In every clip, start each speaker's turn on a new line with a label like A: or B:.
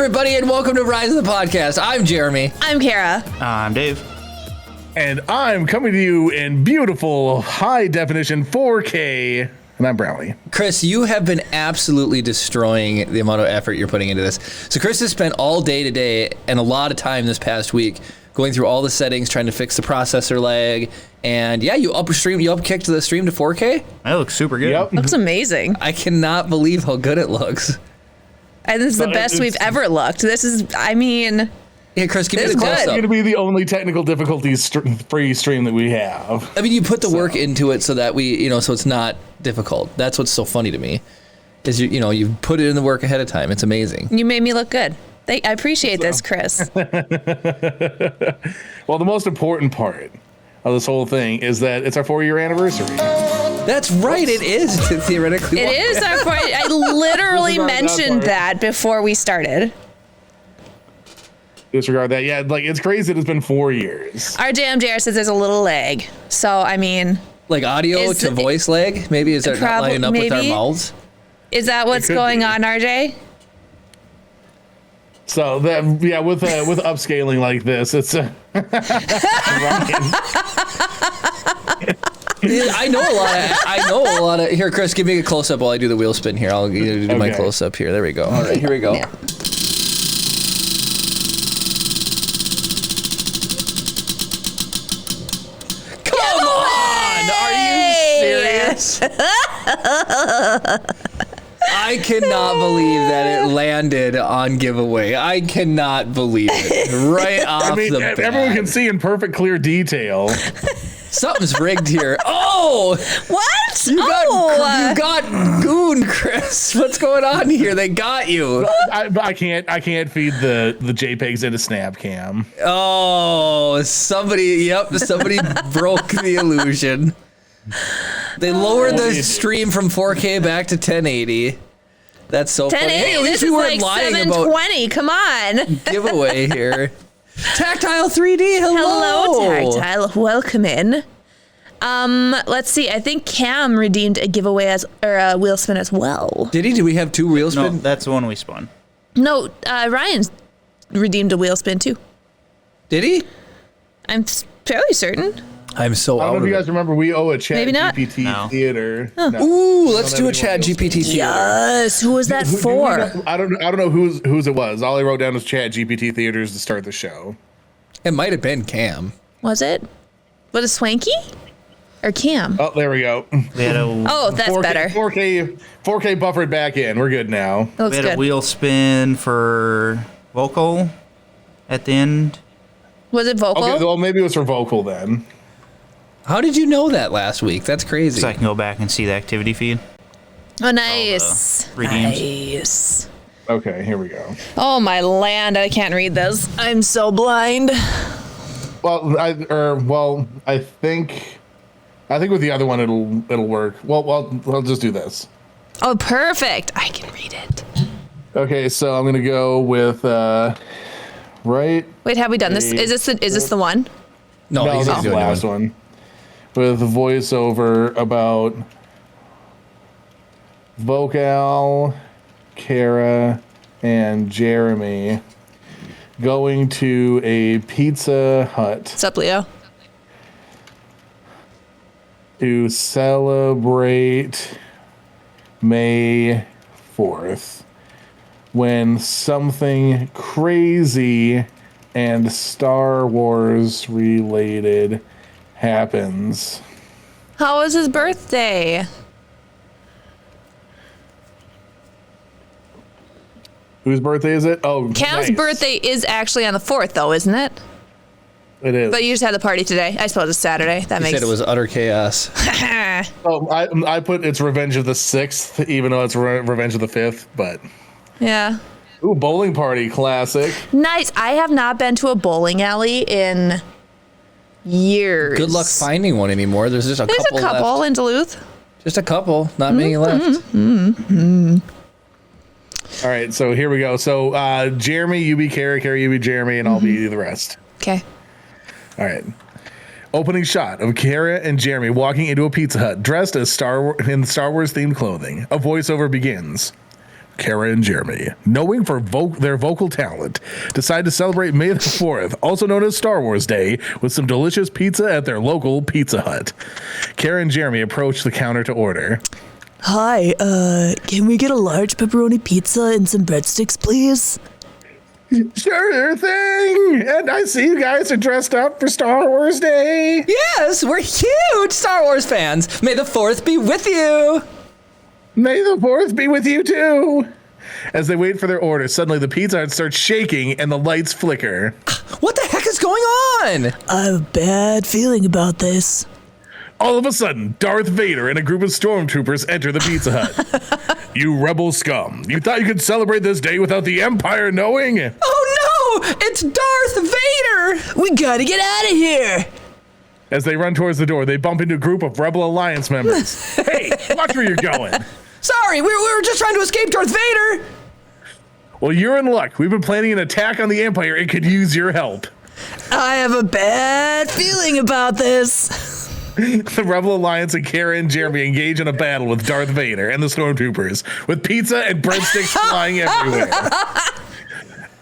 A: everybody, and welcome to Rise of the Podcast. I'm Jeremy.
B: I'm Kara.
C: I'm Dave.
D: And I'm coming to you in beautiful, high-definition 4K, and I'm Brownie.
A: Chris, you have been absolutely destroying the amount of effort you're putting into this. So Chris has spent all day today and a lot of time this past week going through all the settings, trying to fix the processor lag. And yeah, you upkicked the stream to 4K?
C: That looks super good.
D: Yep.
B: Looks amazing.
A: I cannot believe how good it looks.
B: And this is the best we've ever looked. This is, I mean...
A: Yeah, Chris, give me the
B: It's good.
A: close
D: It's
A: up.
D: going to be the only technical difficulties free stream that we have.
A: I mean, you put the work into it so that so it's not difficult. That's what's so funny to me, is you put it in the work ahead of time. It's amazing.
B: You made me look good. I appreciate this, Chris.
D: Well, the most important part of this whole thing is that it's our 4-year anniversary.
A: That's right. It is theoretically.
B: It is our point. I literally mentioned that before we started.
D: Disregard that. Yeah, like it's crazy that it's been 4 years.
B: Our JR says there's a little lag. So, I mean...
A: Like audio to voice lag? Maybe is that not lining up with our mouths?
B: Is that what's going on, RJ?
D: So that with upscaling like this, it's
A: I know a lot of. Here, Chris, give me a close up while I do the wheel spin here. I'll do my close up here. There we go. All right, here we go.
B: Yeah.
A: Come on! Are you serious? I cannot believe that it landed on giveaway. I cannot believe it. Right off the bat.
D: Everyone can see in perfect clear detail.
A: Something's rigged here. Oh!
B: What?
A: You got goon, Chris. What's going on here? They got you.
D: I can't feed the JPEGs into Snapcam.
A: Oh, somebody broke the illusion. They lowered the stream from 4K back to 1080. That's so funny. Hey, at least
B: this
A: we
B: is
A: weren't
B: like
A: lying
B: 720. Come on.
A: about giveaway here. Tactile 3D.
B: Hello, Tactile. Welcome in. Let's see. I think Cam redeemed a giveaway or a wheel spin as well.
A: Did he? Do we have 2 wheel spin?
C: No, that's the one we spun.
B: No, Ryan's redeemed a wheel spin too.
A: Did he?
B: I'm fairly certain.
A: I'm so
D: I
A: out
D: don't know
A: of
D: if you
A: it.
D: guys remember we owe a Chat
B: Maybe not.
D: GPT theater.
B: Huh.
D: No.
A: Ooh, let's do a
D: have
A: Chat
D: any
A: GPT theater.
B: Yes. Who was that for?
D: I don't know whose it was. All I wrote down was Chat GPT theaters to start the show.
A: It might have been Cam.
B: Was it? Was it Swanky or Cam?
D: Oh, there we go.
C: We had a,
B: Oh, that's
D: 4K,
B: better.
D: 4K buffered back in. We're good now.
B: That looks
C: we had a
B: good.
C: wheel spin for vocal at the end.
B: Was it vocal?
D: Okay, well maybe it was for vocal then.
A: How did you know that last week? That's crazy.
C: So I can go back and see the activity feed.
B: Oh, nice.
C: redeems.
B: Nice.
D: Okay, here we go.
B: Oh, my land. I can't read this. I'm so blind.
D: Well, I think with the other one it'll work. Well, I'll just do this.
B: Oh, perfect. I can read it.
D: Okay, so I'm gonna go with right.
B: Wait, have we done this? Is this the one?
A: No,
D: No,
A: he's
D: this is the
A: doing
D: last one. With a voiceover about Vocal, Kara, and Jeremy going to a Pizza Hut
B: What's up, Leo?
D: to celebrate May 4th when something crazy and Star Wars related happens.
B: How was his birthday?
D: Whose birthday is it? Oh,
B: Cam's
D: nice.
B: birthday is actually on the 4th, though, isn't it?
D: It is.
B: But you just had the party today. I suppose it's Saturday. That
A: He
B: makes
A: said it was utter chaos.
D: Oh, I put it's Revenge of the 6th, even though it's Revenge of the 5th. But
B: Yeah.
D: ooh, bowling party classic.
B: Nice. I have not been to a bowling alley in years.
A: Good luck finding one anymore. There's just a
B: There's
A: couple
B: a couple
A: left.
B: in Duluth.
A: Just a couple. Not many left.
D: All right, so here we go. So Jeremy, you be Kara, Kara, you be Jeremy, and I'll be the rest.
B: Okay.
D: All right. Opening shot of Kara and Jeremy walking into a Pizza Hut dressed as in Star Wars themed clothing. A voiceover begins. Kara and Jeremy, knowing for their vocal talent, decide to celebrate May the 4th, also known as Star Wars Day, with some delicious pizza at their local Pizza Hut. Kara and Jeremy approach the counter to order.
E: Hi, can we get a large pepperoni pizza and some breadsticks, please?
D: Sure thing. And I see you guys are dressed up for Star Wars Day.
A: Yes, we're huge Star Wars fans. May the 4th be with you.
D: May the 4th be with you too. As they wait for their order, suddenly the Pizza Hut starts shaking and the lights flicker.
A: What the heck is going on?
E: I have a bad feeling about this.
D: All of a sudden, Darth Vader and a group of stormtroopers enter the Pizza Hut. You rebel scum. You thought you could celebrate this day without the Empire knowing?
A: Oh no! It's Darth Vader!
E: We gotta get out of here!
D: As they run towards the door, they bump into a group of Rebel Alliance members. Hey, watch where you're going.
A: Sorry, we were just trying to escape Darth Vader!
D: Well, you're in luck. We've been planning an attack on the Empire and could use your help.
E: I have a bad feeling about this.
D: The Rebel Alliance and Kara and Jeremy engage in a battle with Darth Vader and the Stormtroopers, with pizza and breadsticks flying everywhere.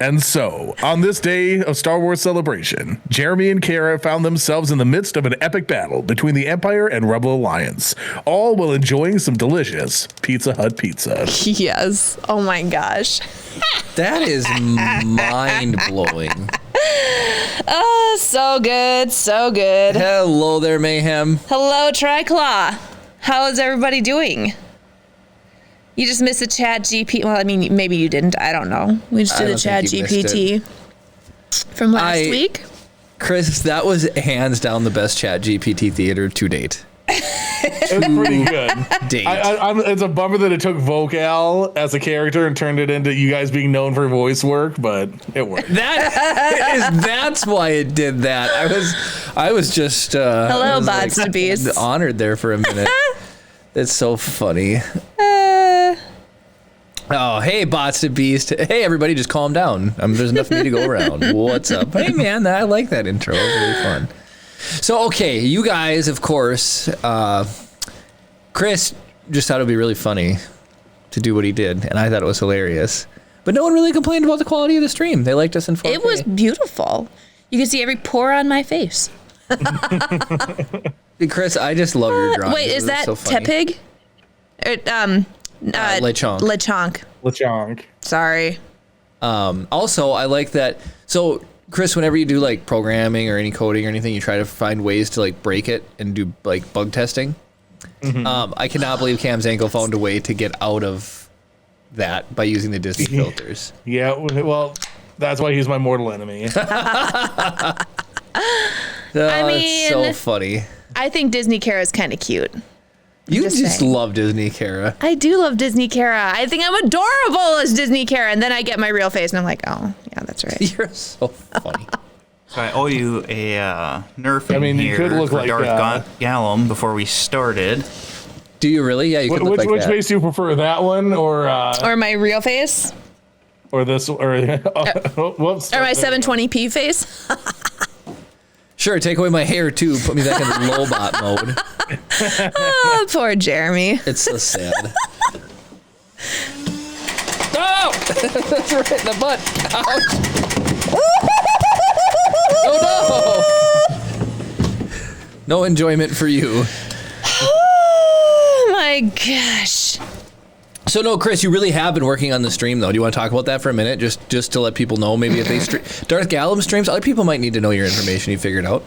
D: And so, on this day of Star Wars celebration, Jeremy and Kara found themselves in the midst of an epic battle between the Empire and Rebel Alliance, all while enjoying some delicious Pizza Hut pizza.
B: Yes. Oh my gosh.
A: That is mind-blowing.
B: Oh, so good. So good.
A: Hello there, Mayhem.
B: Hello, Triclaw. How is everybody doing? You just missed the chat GPT. Well, I mean, maybe you didn't. I don't know. We just did the chat GPT from last week.
A: Chris, that was hands down the best chat GPT theater to date.
D: It's pretty good. It's a bummer that it took Vocal as a character and turned it into you guys being known for voice work, but it worked.
A: That's why it did that. I was just
B: hello, bots to beasts.
A: Honored there for a minute. That's so funny. Oh, hey, bots to beast. Hey, everybody, just calm down. There's enough for me to go around. What's up? Hey, man, I like that intro. It was really fun. So, okay, you guys, of course, Chris just thought it would be really funny to do what he did, and I thought it was hilarious. But no one really complained about the quality of the stream. They liked us in 4K.
B: It was beautiful. You could see every pore on my face.
A: Chris, I just love your drawings.
B: Wait, is that Tepig?
A: Lechonk.
B: Lechonk. Sorry.
A: Also, I like that. So, Chris, whenever you do like programming or any coding or anything, you try to find ways to like break it and do like bug testing. Mm-hmm. I cannot believe Cam's ankle found a way to get out of that by using the Disney filters.
D: Yeah, well, that's why he's my mortal enemy.
B: I mean,
A: it's so funny.
B: I think Disney Kara is kind of cute.
A: You just love Disney Kara.
B: I do love Disney Kara. I think I'm adorable as Disney Kara, and then I get my real face, and I'm like, oh, yeah, that's right.
A: You're so funny.
C: So I owe you a nerf
D: I mean, you could look
C: for
D: like
C: Darth Gallum before we started.
A: Do you really? Yeah, you could look like
D: which
A: that.
D: face do you prefer, that one or
B: my real face?
D: Or this, or whoops.
B: Or my 720p face?
A: Sure, take away my hair too. Put me back in Lobot mode.
B: Oh, poor Jeremy.
A: It's so sad. Oh! That's right in the butt. Ouch. Oh no! No enjoyment for you.
B: Oh my gosh.
A: So no, Chris, you really have been working on the stream though. Do you want to talk about that for a minute, just to let people know? Maybe if they Darth Gallum streams, other people might need to know your information you figured out.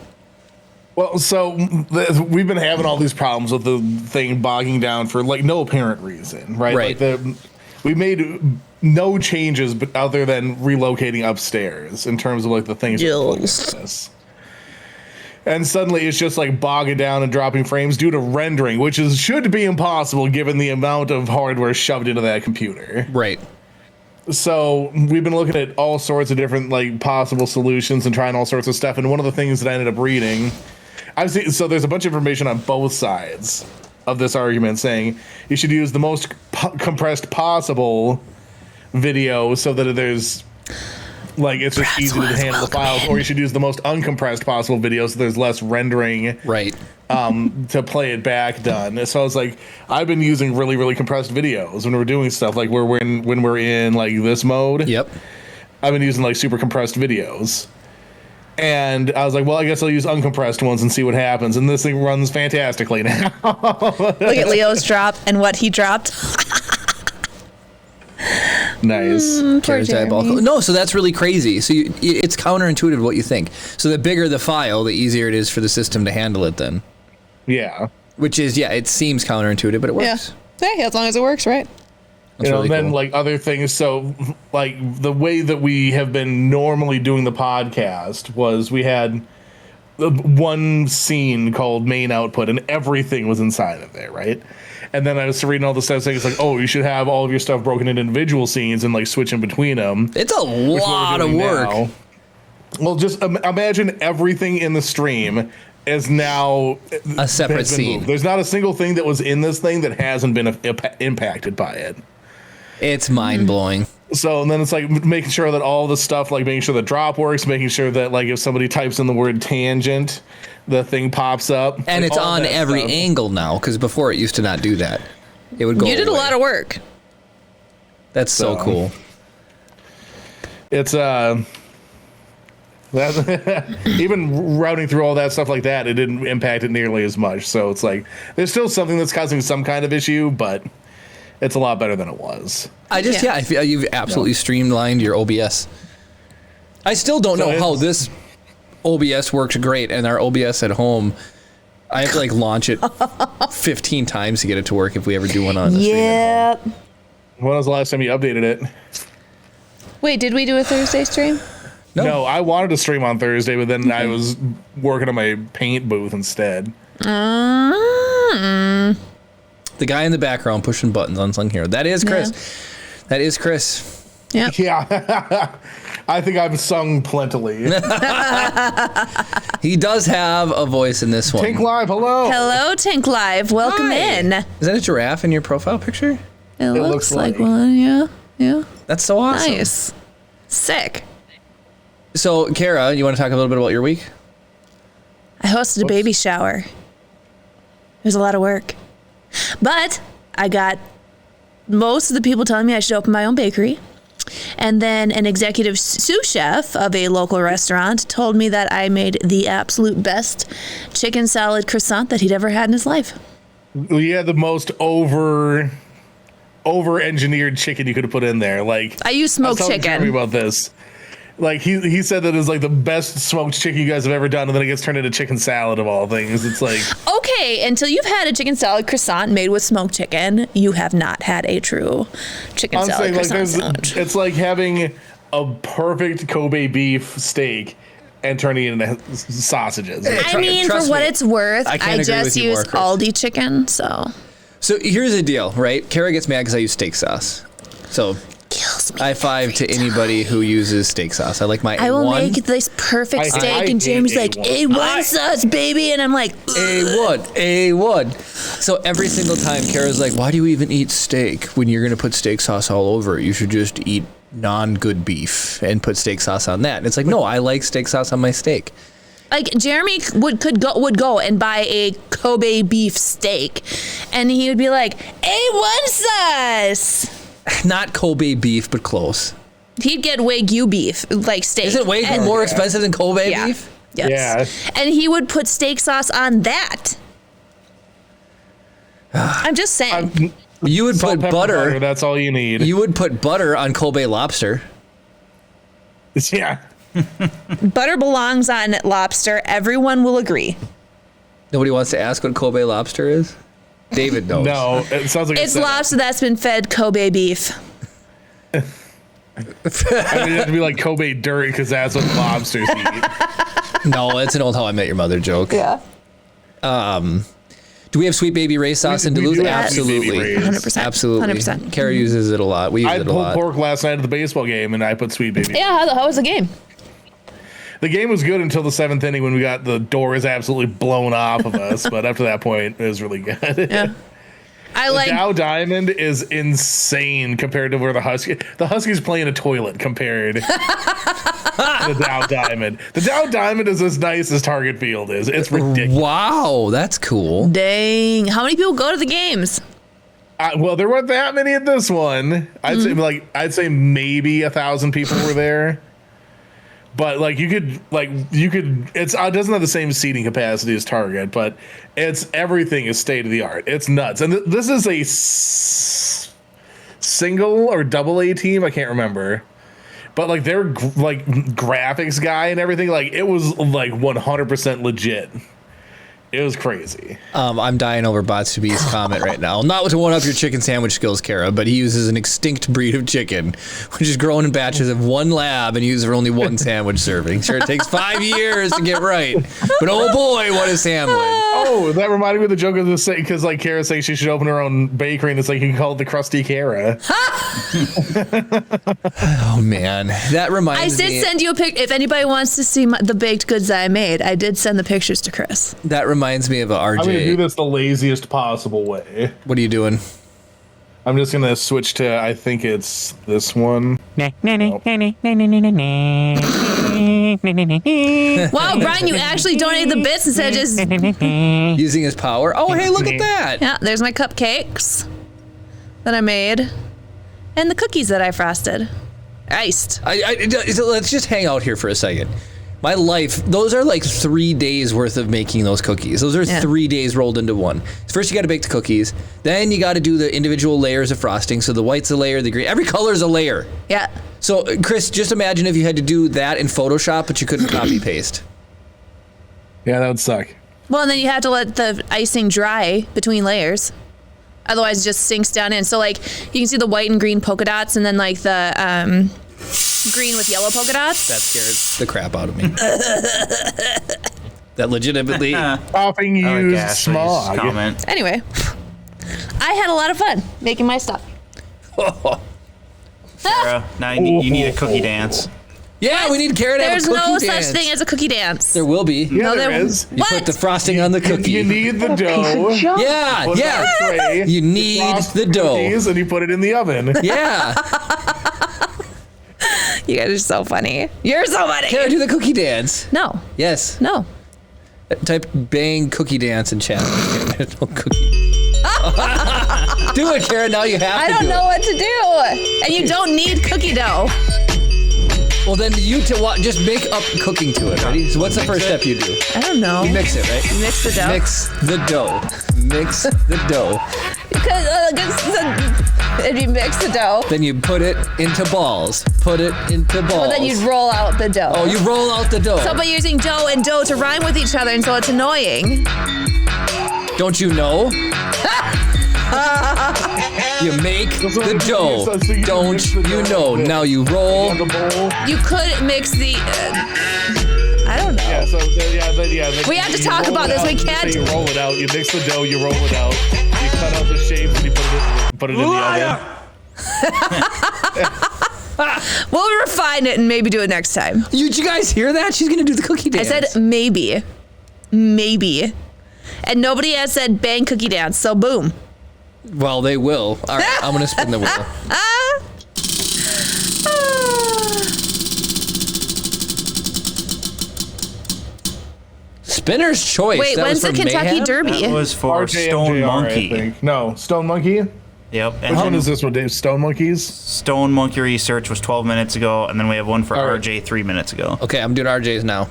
D: Well, so we've been having all these problems with the thing bogging down for like no apparent reason, right?
A: Right.
D: Like we made no changes, but other than relocating upstairs in terms of like the things. And suddenly it's just like bogging down and dropping frames due to rendering, which should be impossible given the amount of hardware shoved into that computer.
A: Right.
D: So we've been looking at all sorts of different like possible solutions and trying all sorts of stuff. And one of the things that I ended up reading, so there's a bunch of information on both sides of this argument saying you should use the most compressed possible video so that there's like it's just easy to handle the files, or you should use the most uncompressed possible video so there's less rendering to play it back done. So I was like, I've been using really, really compressed videos when we're doing stuff like when we're in like this mode.
A: Yep.
D: I've been using like super compressed videos. And I was like, well, I guess I'll use uncompressed ones and see what happens. And this thing runs fantastically now.
B: Look at Leo's drop and what he dropped.
D: Nice.
B: Poor
A: Kara's diabolical.
B: Jeremy.
A: No, so that's really crazy. So it's counterintuitive to what you think. So the bigger the file, the easier it is for the system to handle it then.
D: Yeah.
A: Which is, it seems counterintuitive, but it works.
B: Yeah, as long as it works, right?
A: That's
D: You know,
A: really
D: then
A: cool.
D: like other things. So like the way that we have been normally doing the podcast was we had one scene called main output and everything was inside of there, right? And then I was reading all the stuff saying it's like, oh, you should have all of your stuff broken into individual scenes and like switching between them.
A: It's a lot of work.
D: Now. Well, just imagine everything in the stream is now
A: A separate
D: has been
A: scene.
D: moved. There's not a single thing that was in this thing that hasn't been impacted by it.
A: It's mind-blowing.
D: So and then it's like making sure that all the stuff, like making sure the drop works, making sure that like if somebody types in the word tangent, the thing pops up.
A: And
D: like,
A: it's
D: all
A: on
D: that
A: every
D: stuff.
A: angle now, because before it used to not do that. It would go
B: You did a
A: away.
B: lot of work.
A: That's so
D: So.
A: cool.
D: It's that even routing through all that stuff like that, it didn't impact it nearly as much. So it's like there's still something that's causing some kind of issue, but it's a lot better than it was.
A: I feel you've absolutely streamlined your OBS. I still don't
D: So
A: know how
D: it's-
A: this OBS works great, and our OBS at home, I have to like launch it 15 times to get it to work if we ever do one on the stream at home.
B: Yep.
D: When was the last time you updated it?
B: Wait, did we do a Thursday stream?
D: No, I wanted to stream on Thursday, but then I was working on my paint booth instead.
A: The guy in the background pushing buttons, unsung hero. That is Chris. That is Chris.
B: Yeah.
D: Yeah. I think I've sung plentifully.
A: He does have a voice in this one.
D: Tink Live, hello.
B: Hello, Tink Live. Welcome
A: Hi.
B: in.
A: Is that a giraffe in your profile picture?
B: It looks
D: looks
B: like
D: like-
B: one. Yeah. Yeah.
A: That's so awesome.
B: Nice. Sick.
A: So, Kara, you want to talk a little bit about your week?
B: I hosted a baby shower. It was a lot of work. But I got most of the people telling me I should open my own bakery. And then an executive sous chef of a local restaurant told me that I made the absolute best chicken salad croissant that he'd ever had in his life.
D: We had the most over-engineered chicken you could have put in there. Like
B: I use
D: I was
B: smoked
D: telling Jeremy
B: chicken.
D: about this. Like he said that it's like the best smoked chicken you guys have ever done, and then it gets turned into chicken salad of all things. It's like
B: Okay, until you've had a chicken salad croissant made with smoked chicken, you have not had a true chicken
D: I'm
B: salad
D: saying, like
B: croissant sandwich.
D: it's like having a perfect Kobe beef steak and turning it into sausages.
B: I mean, for
A: trust
B: what
A: me,
B: it's worth,
A: I
B: I,
A: can't agree
B: just
A: with you
B: use
A: more, Chris.
B: Aldi chicken, so
A: So here's the deal, right? Kara gets mad because I use steak sauce. So
B: kills me.
A: high five to anybody who uses steak sauce. I like my
B: I will
A: A1.
B: make this perfect
D: I
B: steak, and
D: hate
B: Jamie's like,
D: A1.
B: A1 sauce, baby. And I'm like,
A: A1. So every single time Kara's like, why do you even eat steak when you're going to put steak sauce all over it? You should just eat non-good beef and put steak sauce on that. And it's like, no, I like steak sauce on my steak.
B: like Jeremy would go and buy a Kobe beef steak, and he would be like, A1 sauce.
A: Not Kobe beef, but close.
B: He'd get Wagyu beef, like steak.
A: Is it way
B: And-
A: more expensive than Kobe
B: Yeah.
A: beef?
B: Yes.
D: Yeah.
B: And he would put steak sauce on that. I'm just saying.
A: You would
D: Salt,
A: put
D: pepper,
A: butter.
D: That's all you need.
A: You would put butter on Kobe lobster.
D: Yeah.
B: Butter belongs on lobster. Everyone will agree.
A: Nobody wants to ask what Kobe lobster is? David knows.
D: No, it sounds like
B: It's
D: a setup.
B: lobster that's been fed Kobe beef.
D: I mean, it'd have to be like Kobe dirt because that's what lobsters eat.
A: No, it's an old How I Met Your Mother joke.
B: Yeah.
A: Do we have Sweet Baby Ray sauce in
D: We
A: Duluth?
D: do have Sweet Baby
A: Absolutely.
D: Rays.
B: 100%.
A: Absolutely.
B: 100%.
A: Kara uses it a lot. We use
D: I
A: it a
D: pulled
A: lot.
D: pork last night at the baseball game, and I put Sweet Baby.
B: Yeah, how was the game?
D: The game was good until the seventh inning when we got the doors absolutely blown off of us. But after that point, it was really good.
B: Yeah. I like
D: Dow Diamond is insane compared to where the Huskies play in a toilet compared. The Dow Diamond. The Dow Diamond is as nice as Target Field is. It's ridiculous.
A: Wow, that's cool.
B: Dang. How many people go to the games?
D: Well, there weren't that many at this one. I'd say maybe 1,000 people were there. But you could it doesn't have the same seating capacity as Target, but everything is state of the art. It's nuts. And this is a single or double A team, I can't remember. But their graphics guy and everything, it was 100% legit. It was crazy.
A: I'm dying over Botsubi's comment right now. Not to one up your chicken sandwich skills, Kara, but he uses an extinct breed of chicken, which is grown in batches of one lab and used for only one sandwich serving. Sure, it takes 5 years to get right, but oh boy, what a sandwich!
D: Oh, that reminded me of the joke of the because Kara's saying she should open her own bakery, and it's you can call it the Krusty Kara.
A: Oh man, that reminds me.
B: I did send you a pic. If anybody wants to see the baked goods I made, I did send the pictures to Chris.
A: That reminds me of a RJ.
D: I'm going to do this the laziest possible way.
A: What are you doing?
D: I'm just going to switch to, I think it's this one.
B: Wow, Brian, you actually donated the bits instead of just
A: Using his power. Oh, hey, look at that.
B: Yeah, there's my cupcakes that I made. And the cookies that I frosted. Iced.
A: Let's just hang out here for a second. My life, those are 3 days worth of making those cookies. Those are 3 days rolled into one. First, you got to bake the cookies. Then you got to do the individual layers of frosting. So the white's a layer, the green, every color is a layer.
B: Yeah.
A: So, Chris, just imagine if you had to do that in Photoshop, but you couldn't copy paste.
D: Yeah, that would suck.
B: Well, and then you have to let the icing dry between layers. Otherwise, it just sinks down in. So, you can see the white and green polka dots, and then, the green with yellow polka dots.
A: That scared the crap out of me. That legitimately.
D: Coughing used smog.
C: Comment.
B: Anyway, I had a lot of fun making my stuff.
C: Sarah, now you need a cookie dance.
A: Yeah, we need Kara to have a
B: There's
A: cookie
B: no
A: dance.
B: such thing as a cookie dance.
A: There will be.
D: Yeah,
B: No,
D: there
B: there-
D: is.
A: You put the frosting on the cookie.
D: You need the dough.
A: Yeah,
D: Put it on a tray,
A: You need
D: frost
A: the dough.
D: cookies, and you put it in the oven.
A: Yeah.
B: You guys are so funny. You're so funny.
A: Kara, do the cookie dance.
B: No,
A: Yes.
B: no.
A: Type bang cookie dance in chat. There's no cookie. Do it, Kara. Now you have
B: I
A: to
B: don't
A: do
B: know what to do. And you don't need cookie dough.
A: it. Well, then just make up cooking to it. Ready? So what's the first step you do?
B: I don't know.
A: You mix it, right?
B: Mix the dough.
A: Mix the dough. Mix the dough.
B: Because if you mix the dough,
A: Then you put it into balls. Put it into balls.
B: well, then you'd roll out the dough.
A: Oh, you roll out the dough.
B: So, but you're using dough and dough to rhyme with each other, and so it's annoying.
A: Don't you know? You make the dough. Don't you know? Now you roll.
D: The bowl.
B: You could mix the. I don't know.
D: Yeah, so
B: We have to
D: you
B: talk
D: roll
B: about
D: it
B: this.
D: out,
B: We can't-
D: So you roll it out. You mix the dough. You roll it out. You cut out the shapes and you put it in the oven.
B: We'll refine it and maybe do it next time.
A: Did you guys hear that? She's gonna do the cookie
B: I
A: dance.
B: said maybe. Maybe. And nobody has said bang cookie dance, so boom.
A: Well, they will. All right, I'm gonna spin the wheel. Spinner's choice.
B: Wait,
A: That
B: when's
A: was
B: the
A: from
B: Kentucky
A: Mayhem?
B: Derby?
C: That was for Stone
D: RJMJR, I
C: Monkey.
D: think. No, Stone Monkey?
C: Yep. And
D: Which one
C: then
D: is this one, Dave? Stone Monkeys?
C: Stone Monkey Research was 12 minutes ago, and then we have one for
D: All right.
C: RJ 3 minutes ago.
A: Okay, I'm doing RJ's now.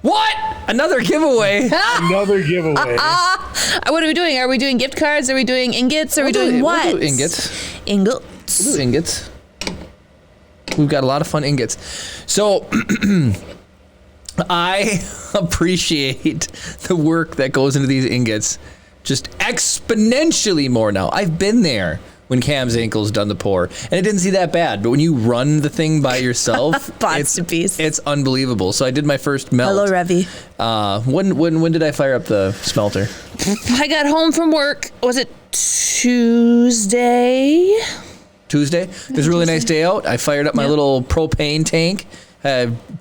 A: What? Another giveaway.
D: Another giveaway.
B: What are we doing? Are we doing gift cards? Are we doing ingots? Are we doing what?
A: We'll do ingots.
B: Ingots.
A: We'll do ingots. We've got a lot of fun ingots. So I appreciate the work that goes into these ingots just exponentially more now. I've been there when Cam's ankle's done the pour, and it didn't see that bad. But when you run the thing by yourself,
B: Bots to piece.
A: it's unbelievable. So I did my first melt.
B: Hello, Revy.
A: When did I fire up the smelter?
B: I got home from work. Was it Tuesday?
A: Tuesday. It was a really nice day out. I fired up my little propane tank,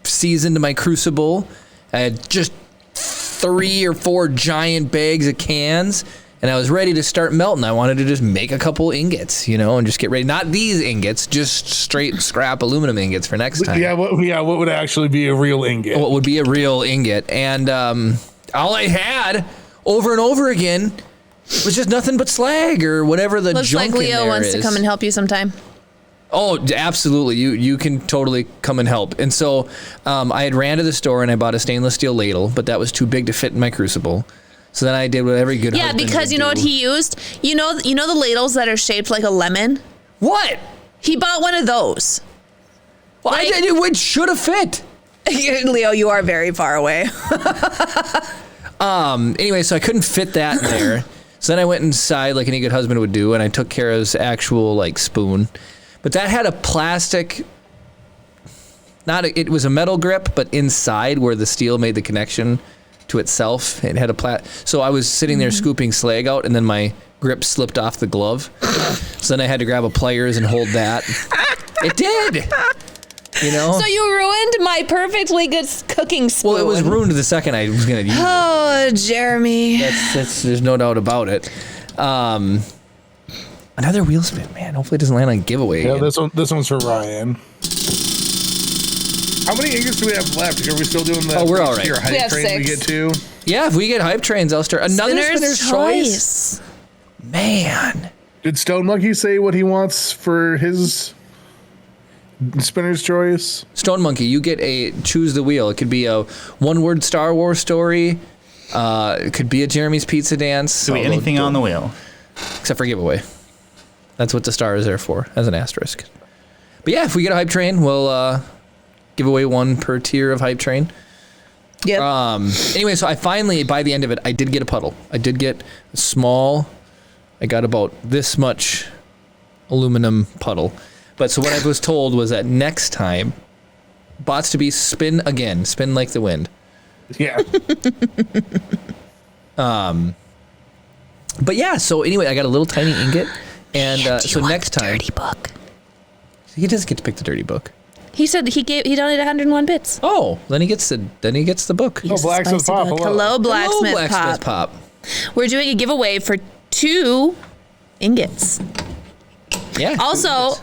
A: seasoned my crucible. I had just 3 or 4 giant bags of cans, and I was ready to start melting. I wanted to just make a couple ingots, and just get ready. Not these ingots, just straight scrap aluminum ingots for next time.
D: Yeah, what would actually be a real ingot?
A: What would be a real ingot? And all I had over and over again was just nothing but slag or whatever the
B: Looks
A: junk
B: like Leo
A: in there
B: wants
A: is.
B: to come and help you sometime.
A: Oh, absolutely. You can totally come and help. And so I had ran to the store and I bought a stainless steel ladle, but that was too big to fit in my crucible. So then I did what every good husband
B: because
A: would
B: you know
A: do.
B: what he used? You know the ladles that are shaped like a lemon?
A: What?
B: He bought one of those.
A: Well, it should have fit.
B: Leo, you are very far away.
A: Anyway, so I couldn't fit that in there. So then I went inside like any good husband would do, and I took Kara's actual spoon. But that had a plastic, it was a metal grip, but inside where the steel made the connection to itself, it had so I was sitting there scooping slag out, and then my grip slipped off the glove. So then I had to grab a pliers and hold that. It did.
B: So you ruined my perfectly good cooking spoon.
A: Well, it was ruined the second I was going to use it.
B: Oh, Jeremy.
A: There's no doubt about it. Another wheel spin, man. Hopefully it doesn't land on giveaway.
D: Yeah,
A: again.
D: this one's for Ryan. How many ingots do we have left? Are we still doing the
A: we're all right.
D: hype
B: We have
D: train we
B: 6.
D: get to?
A: Yeah, if we get hype trains, I'll start another spinner's choice. Man.
D: Did Stone Monkey say what he wants for his spinner's choice?
A: Stone Monkey, you get choose the wheel. It could be a one-word Star Wars story. It could be a Jeremy's Pizza Dance.
C: Anything on the wheel.
A: Except for giveaway. That's what the star is there for, as an asterisk. But yeah, if we get a hype train, we'll give away one per tier of hype train.
B: Yep.
A: Anyway, so I finally, by the end of it, I did get a puddle. I did get a small, I got about this much aluminum puddle. But so what I was told was that next time, bots to be spin again, spin like the wind.
D: Yeah.
A: But yeah, so anyway, I got a little tiny ingot. And so next time,
B: dirty book.
A: he doesn't get to pick the dirty book.
B: He said he donated 101 bits.
A: Oh, then he gets the book.
D: Oh, Blacksmith
B: Spicy
D: Pop.
B: book.
D: Hello.
B: Hello, Blacksmith,
A: Blacksmith
B: Pop.
A: Pop.
B: We're doing a giveaway for 2 ingots.
A: Yeah.
B: Also,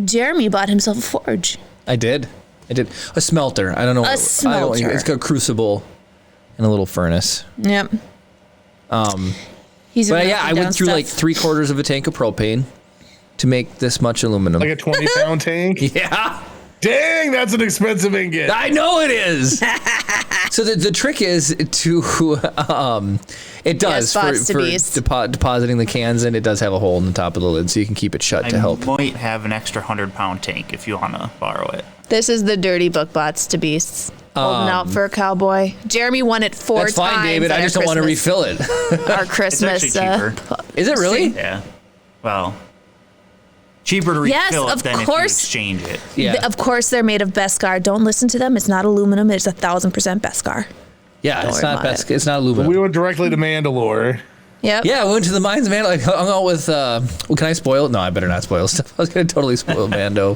B: Jeremy bought himself a forge.
A: I did. A smelter. I don't know.
B: smelter.
A: It's got a crucible and a little furnace.
B: Yep. He's
A: But yeah, I went through like 3/4 of a tank of propane to make this much aluminum.
D: Like a 20-pound tank?
A: Yeah.
D: Dang, that's an expensive ingot.
A: I know it is. So the trick is to, it does
B: spots to
A: for
B: beast.
A: depositing the cans in. It does have a hole in the top of the lid, so you can keep it shut to help.
C: I might have an extra 100-pound tank if you want to borrow it.
B: This is the dirty book bots to beasts. Holding out for a cowboy. Jeremy won it 4
A: That's
B: times.
A: fine, David. I just don't want to refill it.
B: Our
C: It's
B: Christmas.
C: actually cheaper.
A: Is it really?
C: Yeah. Well, cheaper to
B: Yes,
C: refill
B: of
C: it than
B: course.
C: if you exchange it.
A: Yeah.
B: Of course, they're made of Beskar. Don't listen to them. It's not aluminum. It's 1,000% Beskar.
A: Yeah,
B: Don't
A: it's
B: worry
A: not
B: about
A: best. It's not aluminum.
D: We went directly to Mandalore.
B: Yep.
A: Yeah, we went to the mines, man. I hung out with. Well, can I spoil it? No, I better not spoil stuff. I was gonna totally spoil Mando.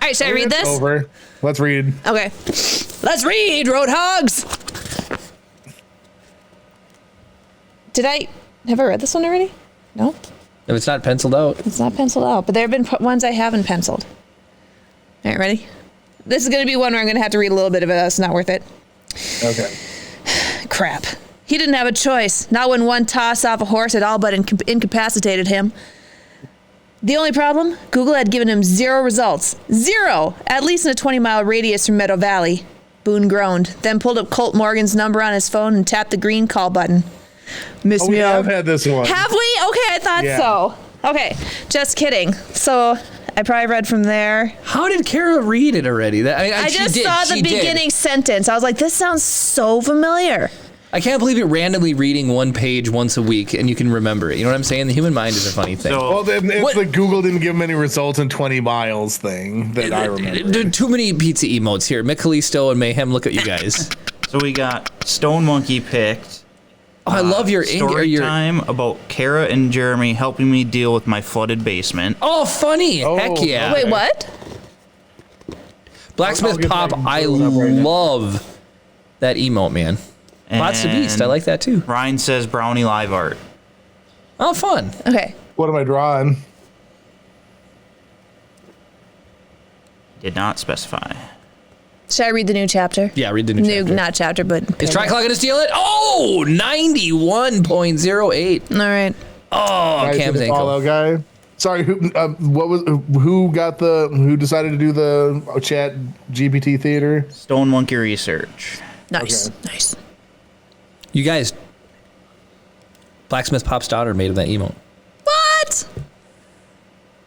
B: All right, should I read this?
D: Over. Let's read.
B: Okay. Let's read, Roadhogs. Have I read this one already? No,
A: If it's not penciled out,
B: it's not penciled out, but there have been ones I haven't penciled. All right, ready? This is going to be one where I'm going to have to read a little bit of it. That's not worth it.
D: Okay.
B: Crap. He didn't have a choice. Not when one toss off a horse had all but incapacitated him. The only problem? Google had given him 0 results. 0! At least in a 20-mile radius from Meadow Valley. Boone groaned, then pulled up Colt Morgan's number on his phone and tapped the green call button. Miss
D: Oh,
B: me
D: we
B: out.
D: have had this one.
B: Have we? Okay, I thought
D: Yeah.
B: so. Okay, just kidding. So I probably read from there.
A: how did Kara read it already?
B: I
A: she
B: just
A: did,
B: saw the
A: she did.
B: beginning sentence. I was like, this sounds so familiar.
A: I can't believe you're randomly reading one page once a week and you can remember it. You know what I'm saying? The human mind is a funny thing.
C: So
D: Well, then it's
A: What-
D: the Google didn't give him any results in 20 miles thing that I remember.
A: Too many pizza emotes here. Mick Callisto and Mayhem, look at you guys.
C: we got Stone Monkey picked.
A: Oh, I love your
C: Story time about Kara and Jeremy helping me deal with my flooded basement.
A: Oh, funny.
D: Oh,
A: Heck yeah.
B: Wait, what?
A: Blacksmith
D: I'll get
A: Pop,
D: that
A: I
D: pulled up right now.
A: love that emote, man. Bots the Beast, I like that too.
C: Ryan says Brownie Live Art.
A: Oh, fun.
B: Okay.
D: What am I drawing?
C: Did not specify.
B: Should I read the new chapter?
A: Yeah, read the new chapter.
B: Not chapter, but
A: Is Triclock going to steal it? Oh, 91.08.
B: all right.
A: Oh, Cam's ankle.
D: All out guy. Sorry, who decided to do the chat GPT theater?
C: Stone Monkey Research.
B: Nice.
D: Okay.
B: Nice.
A: You guys, Blacksmith Pop's daughter made him that emote.
B: What?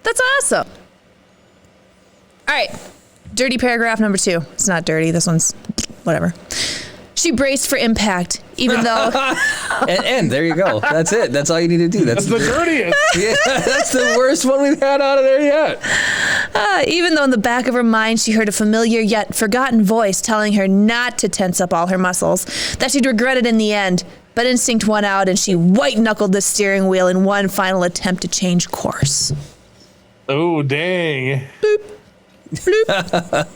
B: That's awesome. All right. Dirty paragraph number 2. It's not dirty. This one's whatever. She braced for impact, even though...
A: and there you go. That's it. That's all you need to do.
D: That's the dirtiest.
A: Yeah, that's the worst one we've had out of there yet.
B: Even though in the back of her mind she heard a familiar yet forgotten voice telling her not to tense up all her muscles, that she'd regret it in the end. But instinct won out and she white-knuckled the steering wheel in one final attempt to change course.
D: Oh, dang.
B: Boop. Bloop.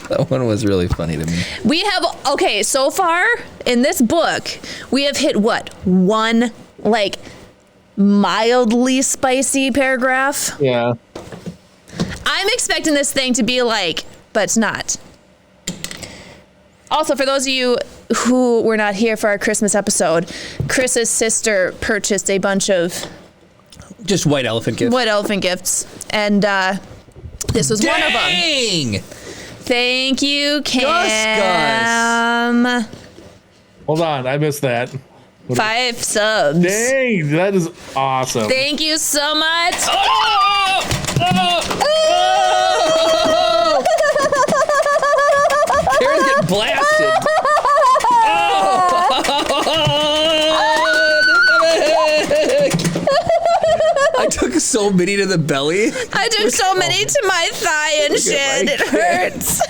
A: That one was really funny to me.
B: We have, okay, so far in this book, we have hit what? One, like, mildly spicy paragraph?
D: Yeah.
B: I'm expecting this thing to be like, but it's not. Also, for those of you who were not here for our Christmas episode, Chris's sister purchased a bunch of
A: Just white elephant gifts.
B: And this was one of them.
A: Dang!
B: Thank you, Cam.
D: Hold on, I missed that.
B: 5 subs.
D: Dang, that is awesome.
B: Thank you so much.
A: Karen's getting blasted. I took so many to the belly.
B: I took so many to my thigh and shit. It hurts.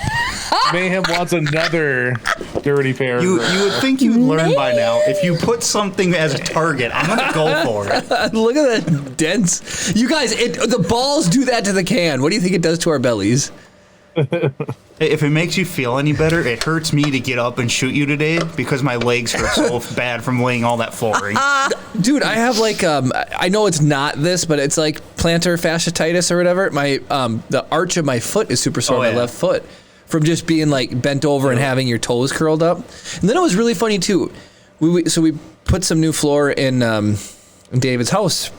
D: Mayhem wants another dirty pair.
C: You would think you'd learn by now. If you put something as a target, I'm gonna go for it.
A: Look at that dents. You guys, the balls do that to the can. What do you think it does to our bellies?
C: If it makes you feel any better, it hurts me to get up and shoot you today because my legs hurt so bad from laying all that flooring.
A: Dude, I have like I know it's not this, but it's like plantar fasciitis or whatever. My the arch of my foot is super sore.
C: Oh,
A: My
C: yeah.
A: left foot from just being like bent over and having your toes curled up. And then it was really funny too. We put some new floor in David's house.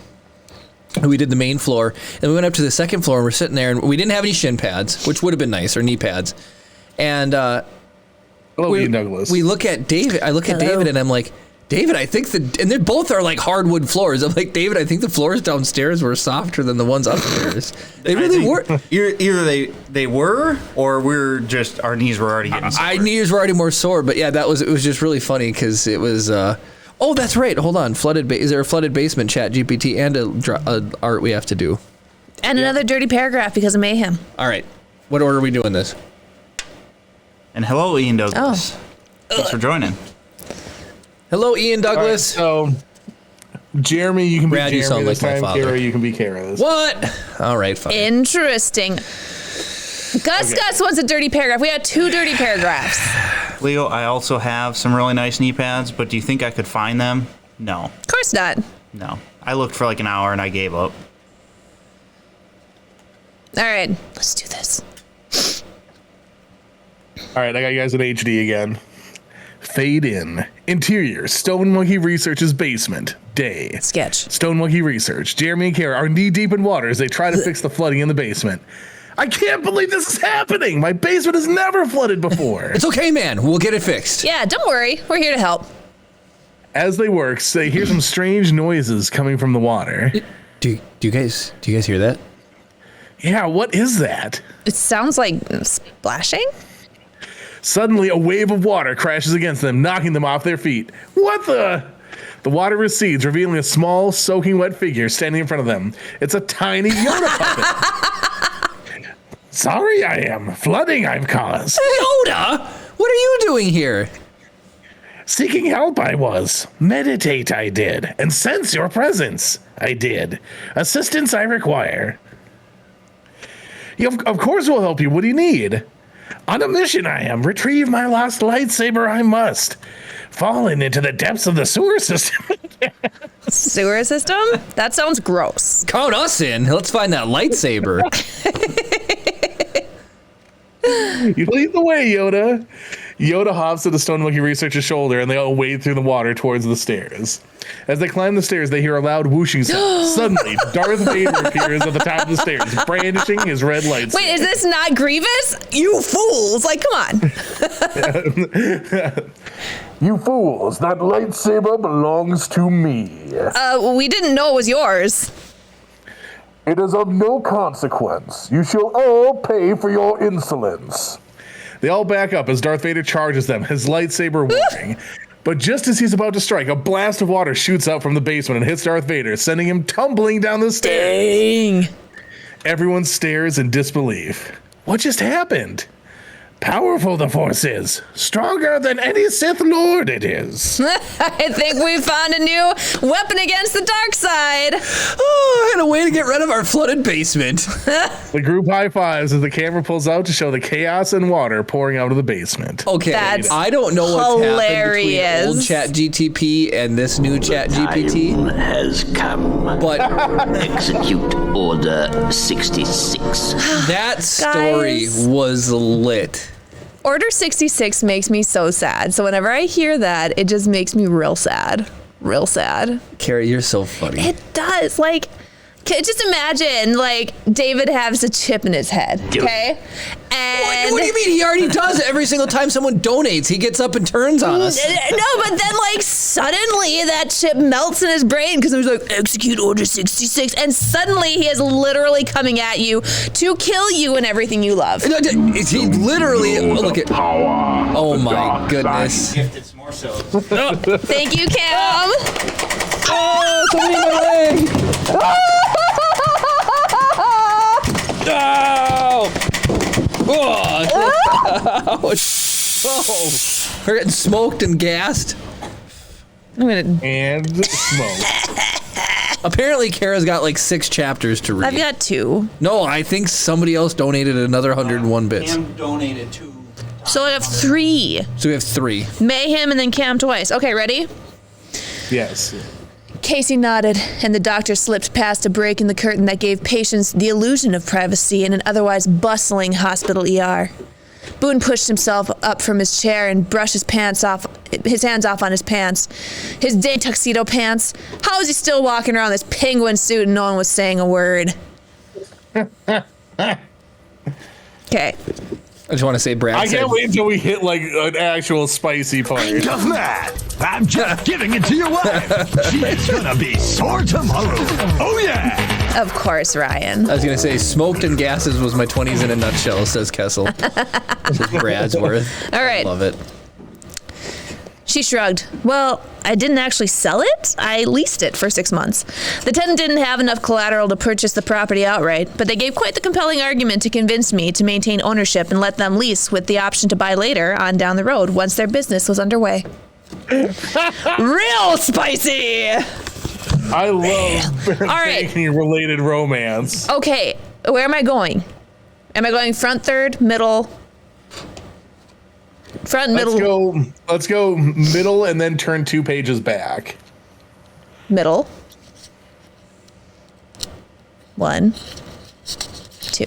A: We did the main floor, and we went up to the second floor, and we're sitting there, and we didn't have any shin pads, which would have been nice, or knee pads. And
D: Ian Douglas.
A: we look at David. I look at David, and I'm like, David, I think and they both are like hardwood floors. I'm like, David, I think the floors downstairs were softer than the ones upstairs. They really were.
C: Either they were, or our knees were already getting sore.
A: My knees were already more sore, but yeah, it was just really funny because it was. Oh, that's right. Hold on. Is there a flooded basement chat GPT and a art we have to do?
B: And another dirty paragraph because of Mayhem.
A: All right. What order are we doing this?
C: And hello, Ian Douglas. Thanks for joining.
A: Hello, Ian Douglas.
D: So, Jeremy, you can be
A: Brad, you
D: Jeremy
A: sound
D: this
A: like my
D: time.
A: father.
D: Kara, you can be Kara this
A: What? All right, fine.
B: Interesting. Gus wants a dirty paragraph. We had 2 dirty paragraphs.
C: Leo, I also have some really nice knee pads, but do you think I could find them? No.
B: Of course not.
C: No. I looked for like an hour and I gave up.
B: All right, let's do this.
D: All right, I got you guys in HD again. Fade in. Interior, Stone Monkey Research's basement. Day.
B: Sketch.
D: Stone Monkey Research. Jeremy and Kara are knee deep in water as they try to fix the flooding in the basement. I can't believe this is happening. My basement has never flooded before.
A: It's okay, man. We'll get it fixed.
B: Yeah, don't worry. We're here to help.
D: As they work, they hear some strange noises coming from the water.
A: Do you guys hear that?
D: Yeah, what is that?
B: It sounds like splashing.
D: Suddenly, a wave of water crashes against them, knocking them off their feet. What the? The water recedes, revealing a small, soaking wet figure standing in front of them. It's a tiny Yoda puppet. Sorry I am. Flooding I've caused.
A: Yoda, what are you doing here?
D: Seeking help I was. Meditate I did. And sense your presence I did. Assistance I require. Of course we'll help you. What do you need? On a mission I am. Retrieve my lost lightsaber I must. fallen into the depths of the sewer system.
B: Sewer system? That sounds gross.
A: Count us in. Let's find that lightsaber.
D: You lead the way, Yoda. Yoda hops to the stone monkey researcher's shoulder, and they all wade through the water towards the stairs. As they climb the stairs, they hear a loud whooshing sound. Suddenly, Darth Vader appears at the top of the stairs, brandishing his red lightsaber.
B: Wait, is this not Grievous? You fools! Like, come on.
D: You fools, that lightsaber belongs to me.
B: We didn't know it was yours.
D: It is of no consequence. You shall all pay for your insolence. They all back up as Darth Vader charges them, his lightsaber whirring. But just as he's about to strike, a blast of water shoots out from the basement and hits Darth Vader, sending him tumbling down the stairs.
B: Dang.
D: Everyone stares in disbelief. What just happened? Powerful the Force is. Stronger than any Sith Lord it is.
B: I think we found a new weapon against the dark side.
A: Oh, and a way to get rid of our flooded basement.
D: The group high fives as the camera pulls out to show the chaos and water pouring out of the basement.
A: Okay,
B: That's
A: I don't know what's
B: hilarious.
A: happened between old Chat GTP and this new Chat GPT.
F: Time has come.
A: But
F: Execute Order 66.
A: that story
B: Guys.
A: was lit.
B: Order 66 makes me so sad. So whenever I hear that, it just makes me real sad. Real sad.
A: Carrie, you're so funny.
B: It does. Like, just imagine, like, David has a chip in his head, okay? And
A: What do you mean? He already does it every single time someone donates. He gets up and turns on us.
B: No, but then, like, suddenly that chip melts in his brain because he was like, execute Order 66. And suddenly he is literally coming at you to kill you and everything you love.
A: He literally, look at, oh my goodness.
C: Gifted more so.
B: Thank you, Cam.
A: Oh, somebody in my leg. Oh! Oh! Oh! We're getting smoked and gassed.
B: I'm gonna.
D: And smoke.
A: Apparently, Kara's got like 6 chapters to read.
B: I've got 2.
A: No, I think somebody else donated another 101 bits.
C: Cam donated 2.
B: So I have 3.
A: So we have 3.
B: Mayhem and then Cam twice. Okay, ready?
D: Yes.
B: Casey nodded, and the doctor slipped past a break in the curtain that gave patients the illusion of privacy in an otherwise bustling hospital ER. Boone pushed himself up from his chair and brushed his hands off on his pants. His day tuxedo pants. How is he still walking around this penguin suit and no one was saying a word? Okay.
A: I just want to say, Brad
D: I
A: said,
D: can't wait until we hit like an actual spicy part.
G: Enough of that! I'm just giving it to your wife. She's gonna be sore tomorrow. Oh yeah!
B: Of course, Ryan.
A: I was going to say, smoked and gases was my 20s in a nutshell, says Kessel. This is Brad's worth.
B: All right.
A: Love it.
B: She shrugged. Well, I didn't actually sell it. I leased it for 6 months. The tenant didn't have enough collateral to purchase the property outright, but they gave quite the compelling argument to convince me to maintain ownership and let them lease with the option to buy later on down the road once their business was underway. Real spicy!
D: I love
B: All right.
D: banking-related romance.
B: Okay, where am I going? Am I going front third, middle? Front, middle,
D: Let's go middle and then turn 2 pages back.
B: middle. 1, 2.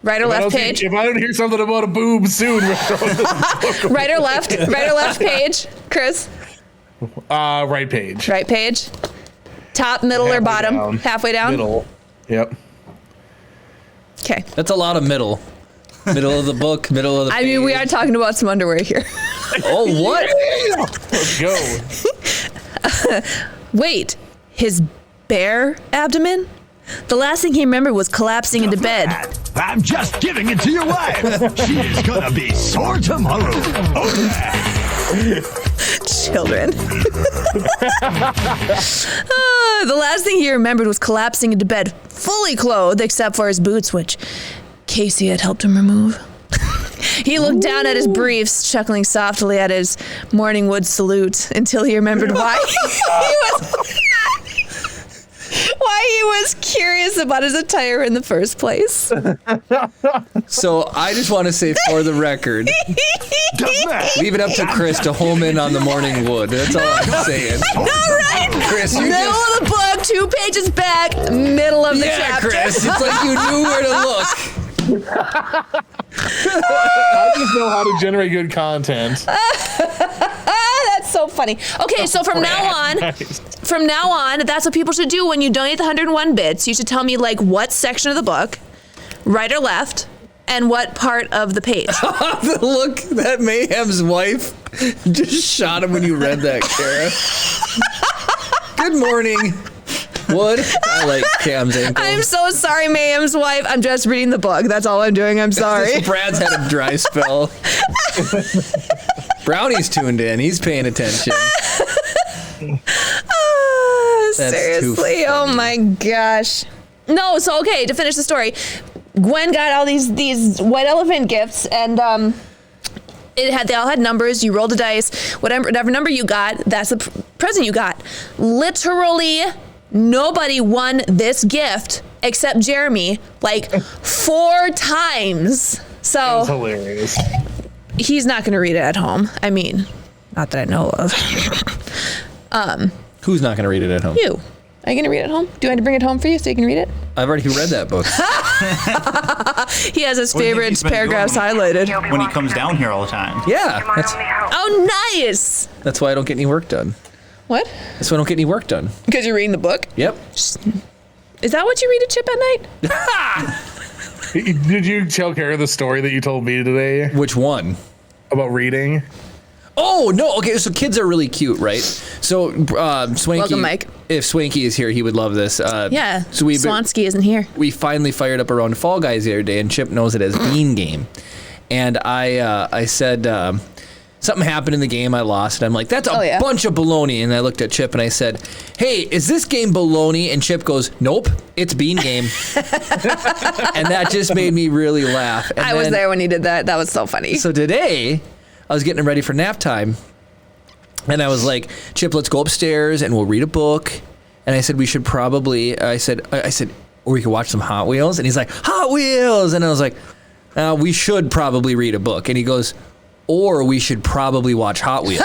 B: Right or left page?
D: If I don't hear something about a boob soon, we're throwing this book
B: Right or left? Right or left page? Chris?
D: right page.
B: Right page? Top, middle, or
D: Halfway
B: bottom?
D: down.
B: Halfway down?
D: Middle. Yep.
B: Okay.
A: That's a lot of middle. Middle of the book, middle of the
B: I mean, we are
A: page.
B: talking about some underwear here.
A: Oh, what?
D: Let's go.
B: Wait, his bare abdomen? The last thing he remembered was collapsing into bed.
G: I'm just giving it to your wife. She is gonna be sore tomorrow. Oh yeah!
B: Children. The last thing he remembered was collapsing into bed, fully clothed except for his boots, which Casey had helped him remove. He looked down at his briefs, chuckling softly at his morning wood salute until he remembered why he was curious about his attire in the first place.
A: So I just want to say for the record, leave it up to Chris to home in on the morning wood. That's all I'm saying.
B: All right.
A: Chris, you
B: middle
A: just...
B: of the book, 2 pages back, middle of the chapter.
A: Chris, it's like you knew where to look.
D: I just know how to generate good content.
B: That's so funny. Okay, so from now on, that's what people should do when you donate the 101 bits. You should tell me like what section of the book, right or left, and what part of the page.
A: The look that Mayhem's wife just shot him when you read that, Kara. Good morning, Wood. I like Cam's ankle.
B: I'm so sorry, Mayhem's wife. I'm just reading the book. That's all I'm doing. I'm sorry.
A: Brad's had a dry spell. Brownie's tuned in. He's paying attention.
B: Seriously. Oh my gosh. No, so okay, to finish the story, Gwen got all these white elephant gifts, and they all had numbers. You rolled a dice. Whatever number you got, that's the present you got. Literally nobody won this gift except Jeremy like 4 times. So
D: That's hilarious.
B: He's not going to read it at home. I mean, not that I know of.
A: Who's not going to read it at home?
B: You. Are you going to read it at home? Do I have to bring it home for you so you can read it?
A: I've already read that book.
B: He has his
C: What do you think
B: favorite
C: he's been
B: paragraphs
C: doing
B: highlighted.
C: when he comes down here all the time.
A: Yeah,
B: Oh, nice.
A: that's why I don't get any work done.
B: What?
A: That's why I don't get any work done.
B: Because you're reading the book?
A: Yep.
B: Is that what you read at Chip at night?
D: Did you tell Kara the story that you told me today
A: Which one?
D: about reading?
A: Oh, no. Okay, so kids are really cute, right? So Swanky,
B: Welcome, Mike.
A: If Swanky is here, he would love this.
B: Yeah.
A: So
B: Swansky isn't here.
A: we finally fired up around Fall Guys the other day, and Chip knows it as Bean Game. And I said something happened in the game, I lost, and I'm like, that's a bunch of baloney. And I looked at Chip and I said, hey, is this game baloney? And Chip goes, nope, it's Bean Game. And that just made me really laugh. And
B: I was there when you did that. That was so funny.
A: So today, I was getting ready for nap time, and I was like, Chip, let's go upstairs and we'll read a book. And I said, we should probably, I said, or we could watch some Hot Wheels. And he's like, Hot Wheels. And I was like, we should probably read a book. And he goes, or we should probably watch Hot Wheels.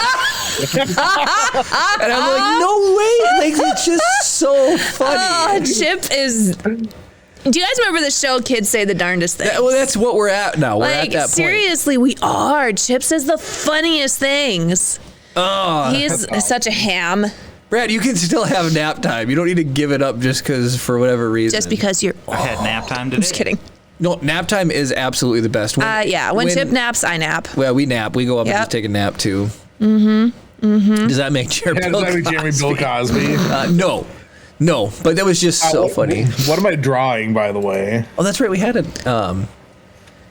A: And I'm like, no way. Like, it's just so funny.
B: Oh, Chip is... Do you guys remember the show Kids Say the Darndest Things?
A: Well, that's what we're at now. We're at that point.
B: Seriously, we are. Chip says the funniest things.
A: Oh,
B: He's such a ham.
A: Brad, you can still have nap time. You don't need to give it up just because for whatever reason.
B: Just because you're...
C: I had nap time today.
B: I'm just kidding.
A: No, nap time is absolutely the best.
B: When Chip naps, I nap.
A: Well, we nap. We go up and
B: Yep.
A: just take a nap too. Does that make Jeremy
D: Yeah,
A: Bill
D: does that make Jeremy Bill Cosby?
A: No, but that was just so funny.
D: What am I drawing, by the way?
A: Oh, that's right. We had it.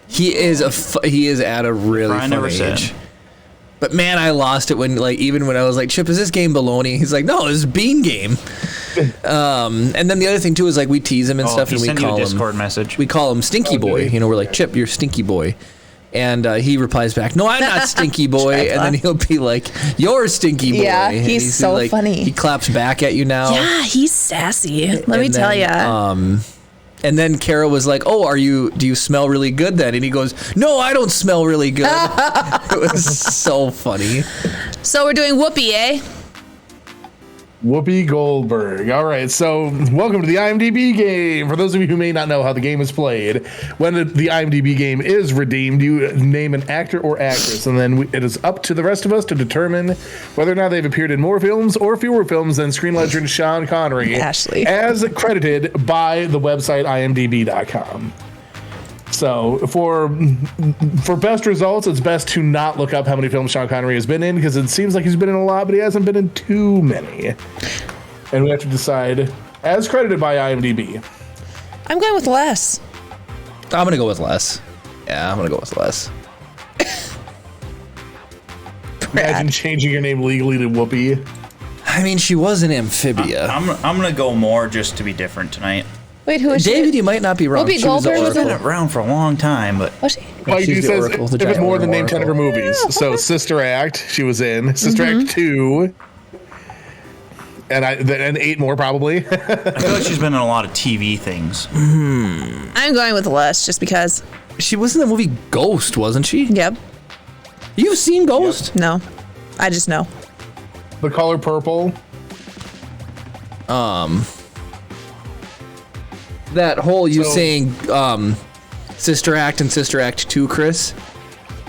A: He is at a really
C: Brian
A: fun
C: never
A: age.
C: said.
A: But man, I lost it when even when I was like, Chip, is this game baloney? He's like, no, this is Bean Game. And then the other thing too is like we tease him and stuff,
C: he
A: and we
C: sent you
A: call
C: a
A: him
C: Discord message.
A: We call him Stinky Boy.
D: he?
A: We're like, Chip, you're Stinky Boy. And he replies back, no, I'm not Stinky Boy. And then he'll be like, you're Stinky Boy.
B: Yeah,
A: And
B: he's so
A: like,
B: funny.
A: He claps back at you now.
B: Yeah, he's sassy. Let me tell you.
A: And then Kara was like, oh, do you smell really good then? And he goes, no, I don't smell really good. It was so funny.
B: So we're doing Whoopi, eh?
D: Whoopi Goldberg. All right, so welcome to the IMDb game. For those of you who may not know how the game is played, when the IMDb game is redeemed, you name an actor or actress, and then it is up to the rest of us to determine whether or not they've appeared in more films or fewer films than screen legend Sean Connery,
B: Ashley,
D: as credited by the website imdb.com. So for best results, it's best to not look up how many films Sean Connery has been in, because it seems like he's been in a lot, but he hasn't been in too many. And we have to decide as credited by IMDb.
B: I'm going with less.
A: I'm going to go with less. Yeah, I'm going to go with less.
D: Imagine changing your name legally to Whoopi.
A: I mean, she was an amphibia.
C: I'm gonna go more just to be different tonight.
B: Wait, who is
A: David,
B: she?
A: you might not be wrong.
B: Whoopi
A: She was the
B: Goldberg was
A: Oracle.
C: Been around for a long time, but
B: Was she?
D: Like
A: she's
D: he
A: the
D: says,
A: Oracle, the
D: if it's
A: giant
D: more than name
A: Oracle.
D: 10 of her movies. So Sister Act, she was in. Sister Act 2. and 8 more probably.
C: I feel like she's been in a lot of TV things.
B: I'm going with less just because.
A: She was in the movie Ghost, wasn't she?
B: Yep.
A: You've seen Ghost?
B: No. I just know.
D: The color purple.
A: That whole saying Sister Act and Sister Act 2, Chris.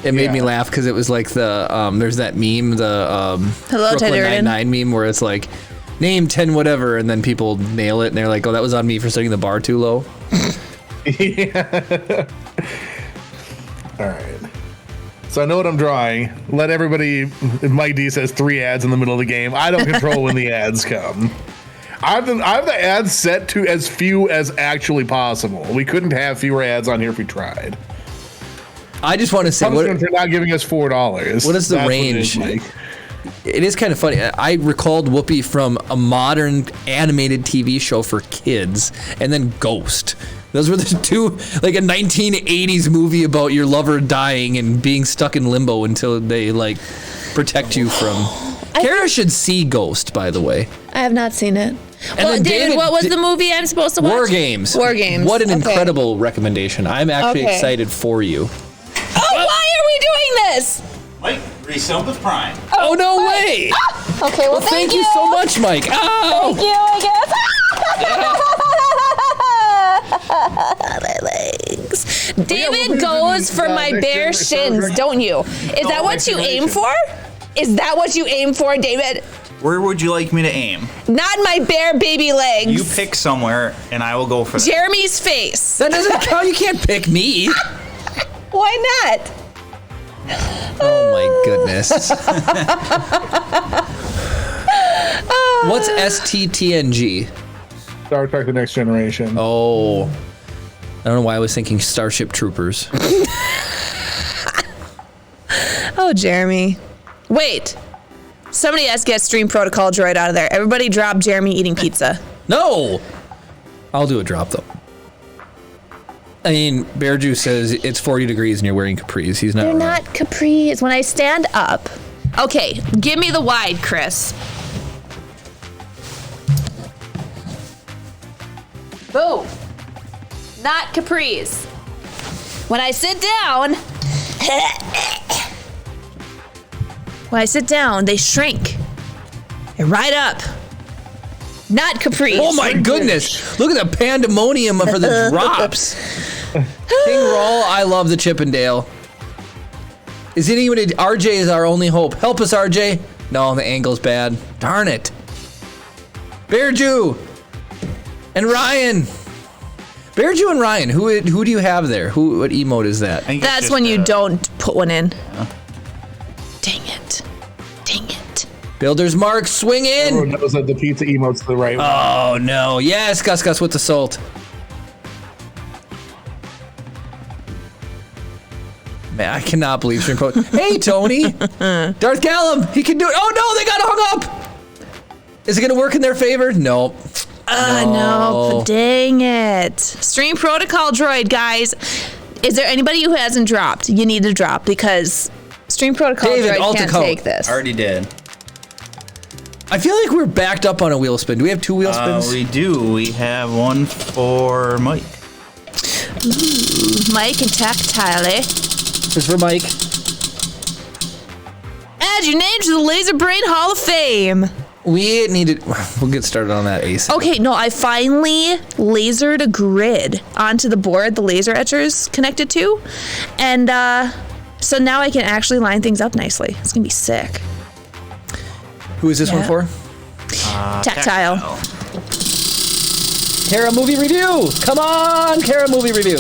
A: It made me laugh because it was like the there's that meme, the
B: Hello,
A: Brooklyn
B: Ted Arden.
A: Nine-Nine meme where it's like name 10 whatever and then people nail it and they're like, oh, that was on me for setting the bar too low.
D: Yeah. All right. So I know what I'm drawing. Let everybody. Mike D says 3 ads in the middle of the game. I don't control when the ads come. I have the ads set to as few as actually possible. We couldn't have fewer ads on here if we tried.
A: I just want to say,
D: what for not giving us $4?
A: What is the range? It is kind of funny. I recalled Whoopi from a modern animated TV show for kids, and then Ghost. Those were the two, like a 1980s movie about your lover dying and being stuck in limbo until they like protect you from. Kara should see Ghost, by the way.
B: I have not seen it.
A: And
B: Well,
A: then
B: David, what was the movie I'm supposed to watch?
A: War Games.
B: War Games.
A: What an
B: Okay.
A: incredible recommendation. I'm actually
B: Okay.
A: excited for you.
B: Oh, why are we doing this?
C: Mike, resub with Prime.
A: Oh, no way!
B: Okay, well,
A: Thank you so much, Mike. Ow!
B: Thank you, I guess. My legs. David goes for my bare shins, don't you? Is that what you aim for? Is that what you aim for, David?
C: Where would you like me to aim?
B: Not my bare baby legs.
C: You pick somewhere, and I will go for that.
B: Jeremy's face.
A: That doesn't count. You can't pick me.
B: Why not?
A: Oh my goodness. What's STTNG?
D: Star Trek: The Next Generation.
A: Oh. I don't know why I was thinking Starship Troopers.
B: Oh, Jeremy. Wait. Somebody has to get Stream Protocol Droid out of there. Everybody drop Jeremy eating pizza.
A: No! I'll do a drop, though. I mean, Bear Juice says it's 40 degrees and you're wearing capris. He's not
B: They're
A: wrong.
B: not capris. When I stand up. Okay, give me the wide, Chris. Boom. Not capris. When I sit down, they shrink. And right up. Not capris.
A: Oh my goodness! Look at the pandemonium for the drops. King Roll, I love the Chippendale. Is anybody? RJ is our only hope. Help us, RJ. No, the angle's bad. Darn it. Bear Jew and Ryan. Bear Jew and Ryan. Who do you have there? What emote is that?
B: That's when you don't put one in. Dang it. Dang it.
A: Builder's Mark, swing in.
D: Everyone knows that the pizza emote's the right one.
A: Oh no! Yes, Gus with the salt. Man, I cannot believe Shrimp Coat. Hey, Tony! Darth Callum, he can do it. Oh no, they got hung up! Is it gonna work in their favor? No.
B: No, dang it. Stream Protocol Droid, guys. Is there anybody who hasn't dropped? You need to drop because Stream Protocol
A: David,
B: Droid can't
A: Altacoat.
B: take this.
C: Already did.
A: I feel like we're backed up on a wheel spin. Do we have 2 wheel spins?
C: We do. We have one for Mike.
B: Ooh, Mike and Tactile, eh?
A: This is for Mike.
B: Add your name to the Laser Brain Hall of Fame.
A: We needed. We'll get started on that ASAP.
B: Okay, no, I finally lasered a grid onto the board the laser etcher's connected to. And so now I can actually line things up nicely. It's gonna be sick.
A: Who is this one for?
B: Tactile.
A: Kara Movie Review! Come on, Kara Movie Review!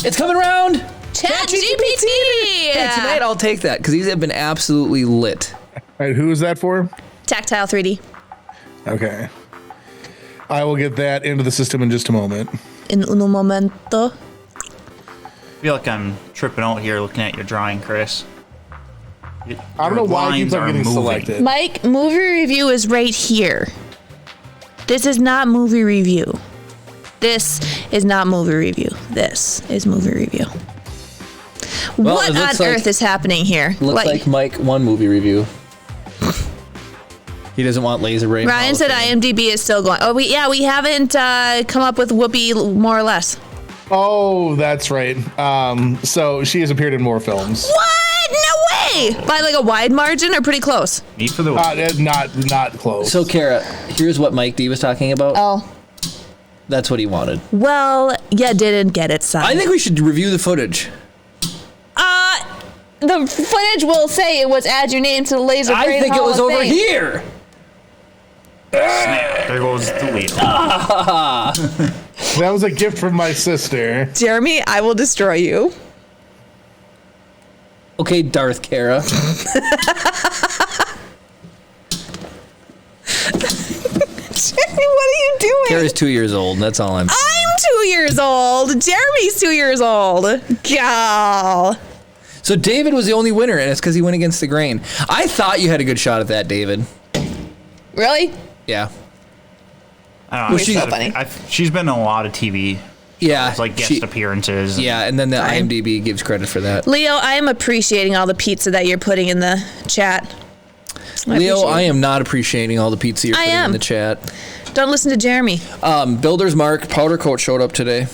A: It's coming around!
B: ChatGPT!
A: Hey, tonight I'll take that, because these have been absolutely lit.
D: All right, who is that for?
B: Tactile 3D.
D: Okay. I will get that into the system in just a moment.
B: In uno momento.
C: I feel like I'm tripping out here looking at your drawing, Chris.
D: I don't know why you keep on getting selected.
B: Mike, movie review is right here. This is not movie review. This is not movie review. This is movie review.
A: Well,
B: what on earth is happening here?
A: Looks like Mike won movie review. He doesn't want laser brain.
B: Ryan said IMDb is still going. Oh, we haven't come up with Whoopi more or less.
D: Oh, that's right. So she has appeared in more films.
B: What? No way! By like a wide margin or pretty close?
C: Need for the
D: Not close.
A: So, Kara, here's what Mike D was talking about.
B: Oh.
A: That's what he wanted.
B: Well, you didn't get it, son.
A: I think we should review the footage.
B: The footage will say it was add your name to the Laser Brain
A: I think
B: Hall
A: it was
B: of
A: over
B: Fame.
A: here.
C: snap. There goes the wheel.
D: That was a gift from my sister.
B: Jeremy, I will destroy you.
A: Okay, Darth Kara.
B: Jeremy, what are you doing?
A: Kara's 2 years old. That's all I'm saying.
B: I'm 2 years old. Jeremy's 2 years old. Gal.
A: So David was the only winner, and it's because he went against the grain. I thought you had a good shot at that, David.
B: Really?
A: Yeah.
C: I don't know.
A: Well,
C: She's
B: so funny.
C: she's been in a lot of TV.
A: Yeah.
C: It's like guest appearances.
A: Yeah, and then the
B: Fine.
A: IMDb gives credit for that.
B: Leo, I am appreciating all the pizza that you're putting in the chat.
A: Leo, I am not appreciating all the pizza you're putting in the chat.
B: Don't listen to Jeremy.
A: Builder's Mark Powder Coat showed up today.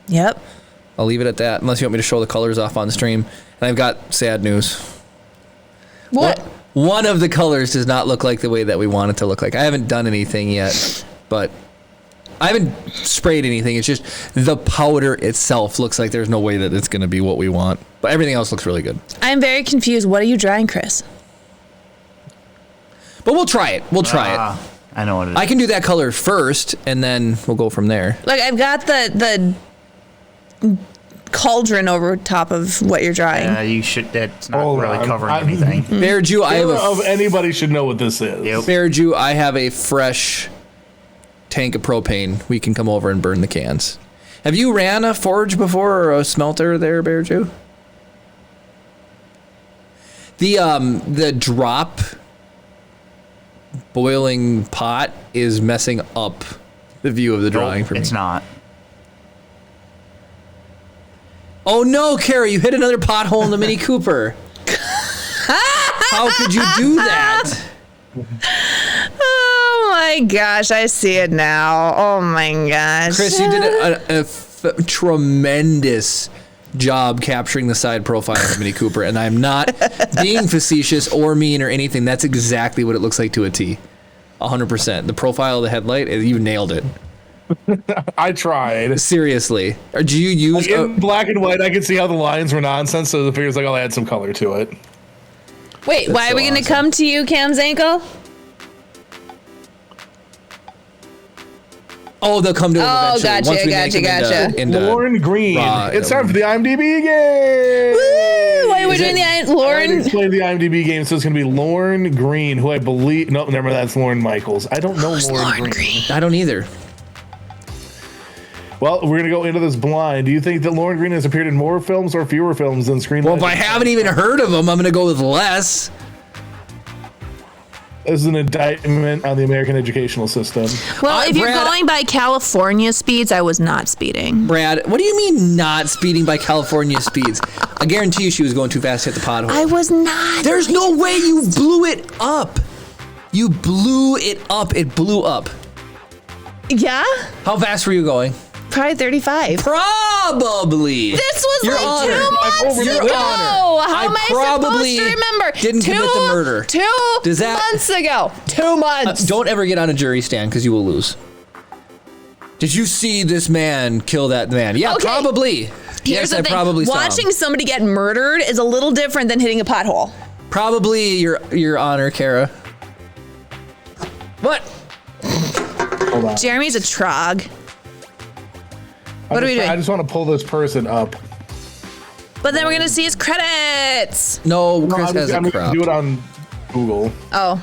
B: Yep.
A: I'll leave it at that, unless you want me to show the colors off on the stream. And I've got sad news.
B: What?
A: One of the colors does not look like the way that we want it to look like. I haven't done anything yet, but I haven't sprayed anything. It's just the powder itself looks like there's no way that it's going to be what we want. But everything else looks really good.
B: I'm very confused. What are you drawing, Chris?
A: But we'll try it. We'll try it.
C: I know what it is.
A: I can do that color first, and then we'll go from there.
B: Like, I've got the cauldron over top of what you're drawing.
C: You should. That's not
D: Hold
C: really
D: on.
C: covering anything.
A: Bear Jew, I have
D: Of anybody should know what this is.
C: Yep.
A: Bear Jew, I have a fresh tank of propane. We can come over and burn the cans. Have you ran a forge before or a smelter there, Bear Jew? The drop boiling pot is messing up the view of the drawing for me.
C: It's not.
A: Oh no, Carrie, you hit another pothole in the Mini Cooper. How could you do that?
B: Oh my gosh, I see it now. Oh my gosh.
A: Chris, you did a tremendous job capturing the side profile of the Mini Cooper, and I'm not being facetious or mean or anything. That's exactly what it looks like to a T. 100%. The profile of the headlight, you nailed it.
D: I tried.
A: Seriously. Or do you use...
D: Like in black and white, I could see how the lines were nonsense, so the figure's like, I'll add some color to it.
B: Wait, why
A: so
B: are we going to
A: awesome.
B: come to you, Cam Zanko?
A: Oh, they'll come to him
B: Oh,
A: eventually.
B: gotcha,
A: once we make
B: gotcha,
A: them
B: gotcha.
A: into
D: Lauren Green.
A: raw-
D: It's time for the IMDb game.
B: Woo! Wait, we're doing the
D: I already
B: Lauren.
D: explained the IMDb game, so it's going to be Lauren Green, who I believe... No, never mind, that's Lauren Michaels. I don't know Lauren Green.
A: I don't either.
D: Well, we're going to go into this blind. Do you think that Lauren Green has appeared in more films or fewer films than Screen
A: Well, if I
D: Legends?
A: haven't even heard of them, I'm going to go with less.
D: This is an indictment on the American educational system.
B: Well, if you're
A: Brad-
B: going by California speeds, I was not speeding.
A: Brad, what do you mean not speeding by California speeds? I guarantee you she was going too fast to hit the pothole.
B: I was not.
A: There's no way you blew it up. You blew it up. It blew up.
B: Yeah?
A: How fast were you going?
B: Probably 35.
A: Probably.
B: This was
A: Your
B: like
A: Honor.
B: 2 months
A: Your
B: ago.
A: Honor.
B: How am I
A: probably
B: supposed to remember?
A: didn't commit the murder.
B: 2
A: Does that-
B: months ago. 2 months.
A: Don't ever get on a jury stand because you will lose. Did you see this man kill that man? Yeah,
B: Okay.
A: probably.
B: Here's
A: Yes,
B: the
A: I
B: thing.
A: probably saw him.
B: Watching somebody get murdered is a little different than hitting a pothole.
A: Probably your honor, Kara. What?
D: Hold on.
B: Jeremy's a trog. What are we doing?
D: I just want to pull this person up.
B: But then we're going to see his credits.
A: No,
D: No,
A: Chris
D: I'm
A: has
D: just
A: a
D: gonna
A: crop.
D: do it on Google.
B: Oh.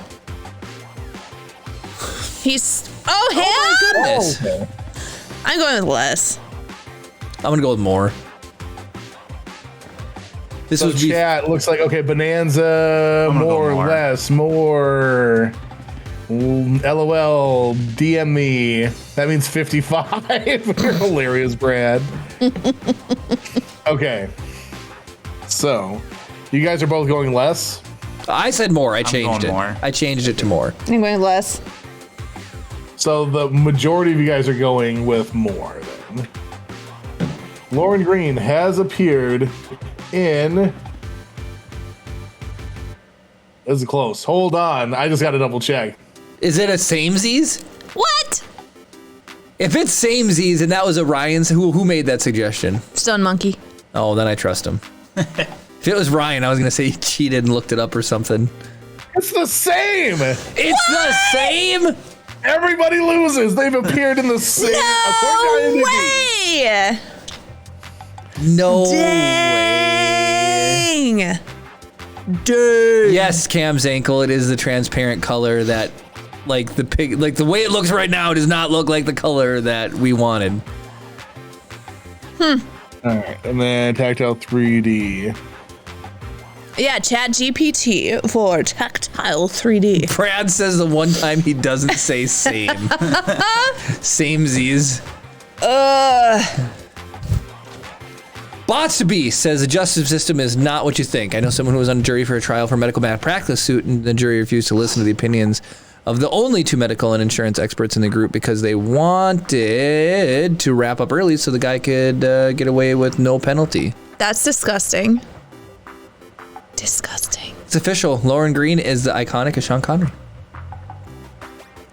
B: He's... Oh, him?
A: Oh my goodness.
D: Okay.
B: I'm going with less.
A: I'm gonna go with more. This
D: So
A: was
D: chat looks like, okay, Bonanza,
C: I'm gonna go
D: more,
C: more.
D: less, more. LOL, DM me. That means 55. You're hilarious, Brad. Okay. So, you guys are both going less?
A: I said more. I changed it.
C: More.
A: I changed it to more.
B: I'm going less.
D: So the majority of you guys are going with more then. Lauren Green has appeared in. This is close. Hold on. I just got to double check.
A: Is it a samesies?
B: What?
A: If it's samesies and that was Orion's, who made that suggestion?
B: Stone Monkey.
A: Oh, then I trust him. If it was Ryan, I was going to say he cheated and looked it up or something.
D: It's the same.
A: It's the same?
D: Everybody loses. They've appeared in the same.
B: No way!
A: No way.
B: Dang.
A: Yes, Cam's ankle. It is the transparent color that, like the pig, like the way it looks right now, does not look like the color that we wanted.
D: All right, and then tactile 3D.
B: Yeah, Chat GPT for tactile 3D.
A: Brad says the one time he doesn't say same. Samesies. Bots to be says the justice system is not what you think. I know someone who was on jury for a trial for medical malpractice suit, and the jury refused to listen to the opinions of the only two medical and insurance experts in the group because they wanted to wrap up early so the guy could get away with no penalty.
B: That's disgusting. Disgusting.
A: It's official. Lauren Green is the iconic of Sean Connery.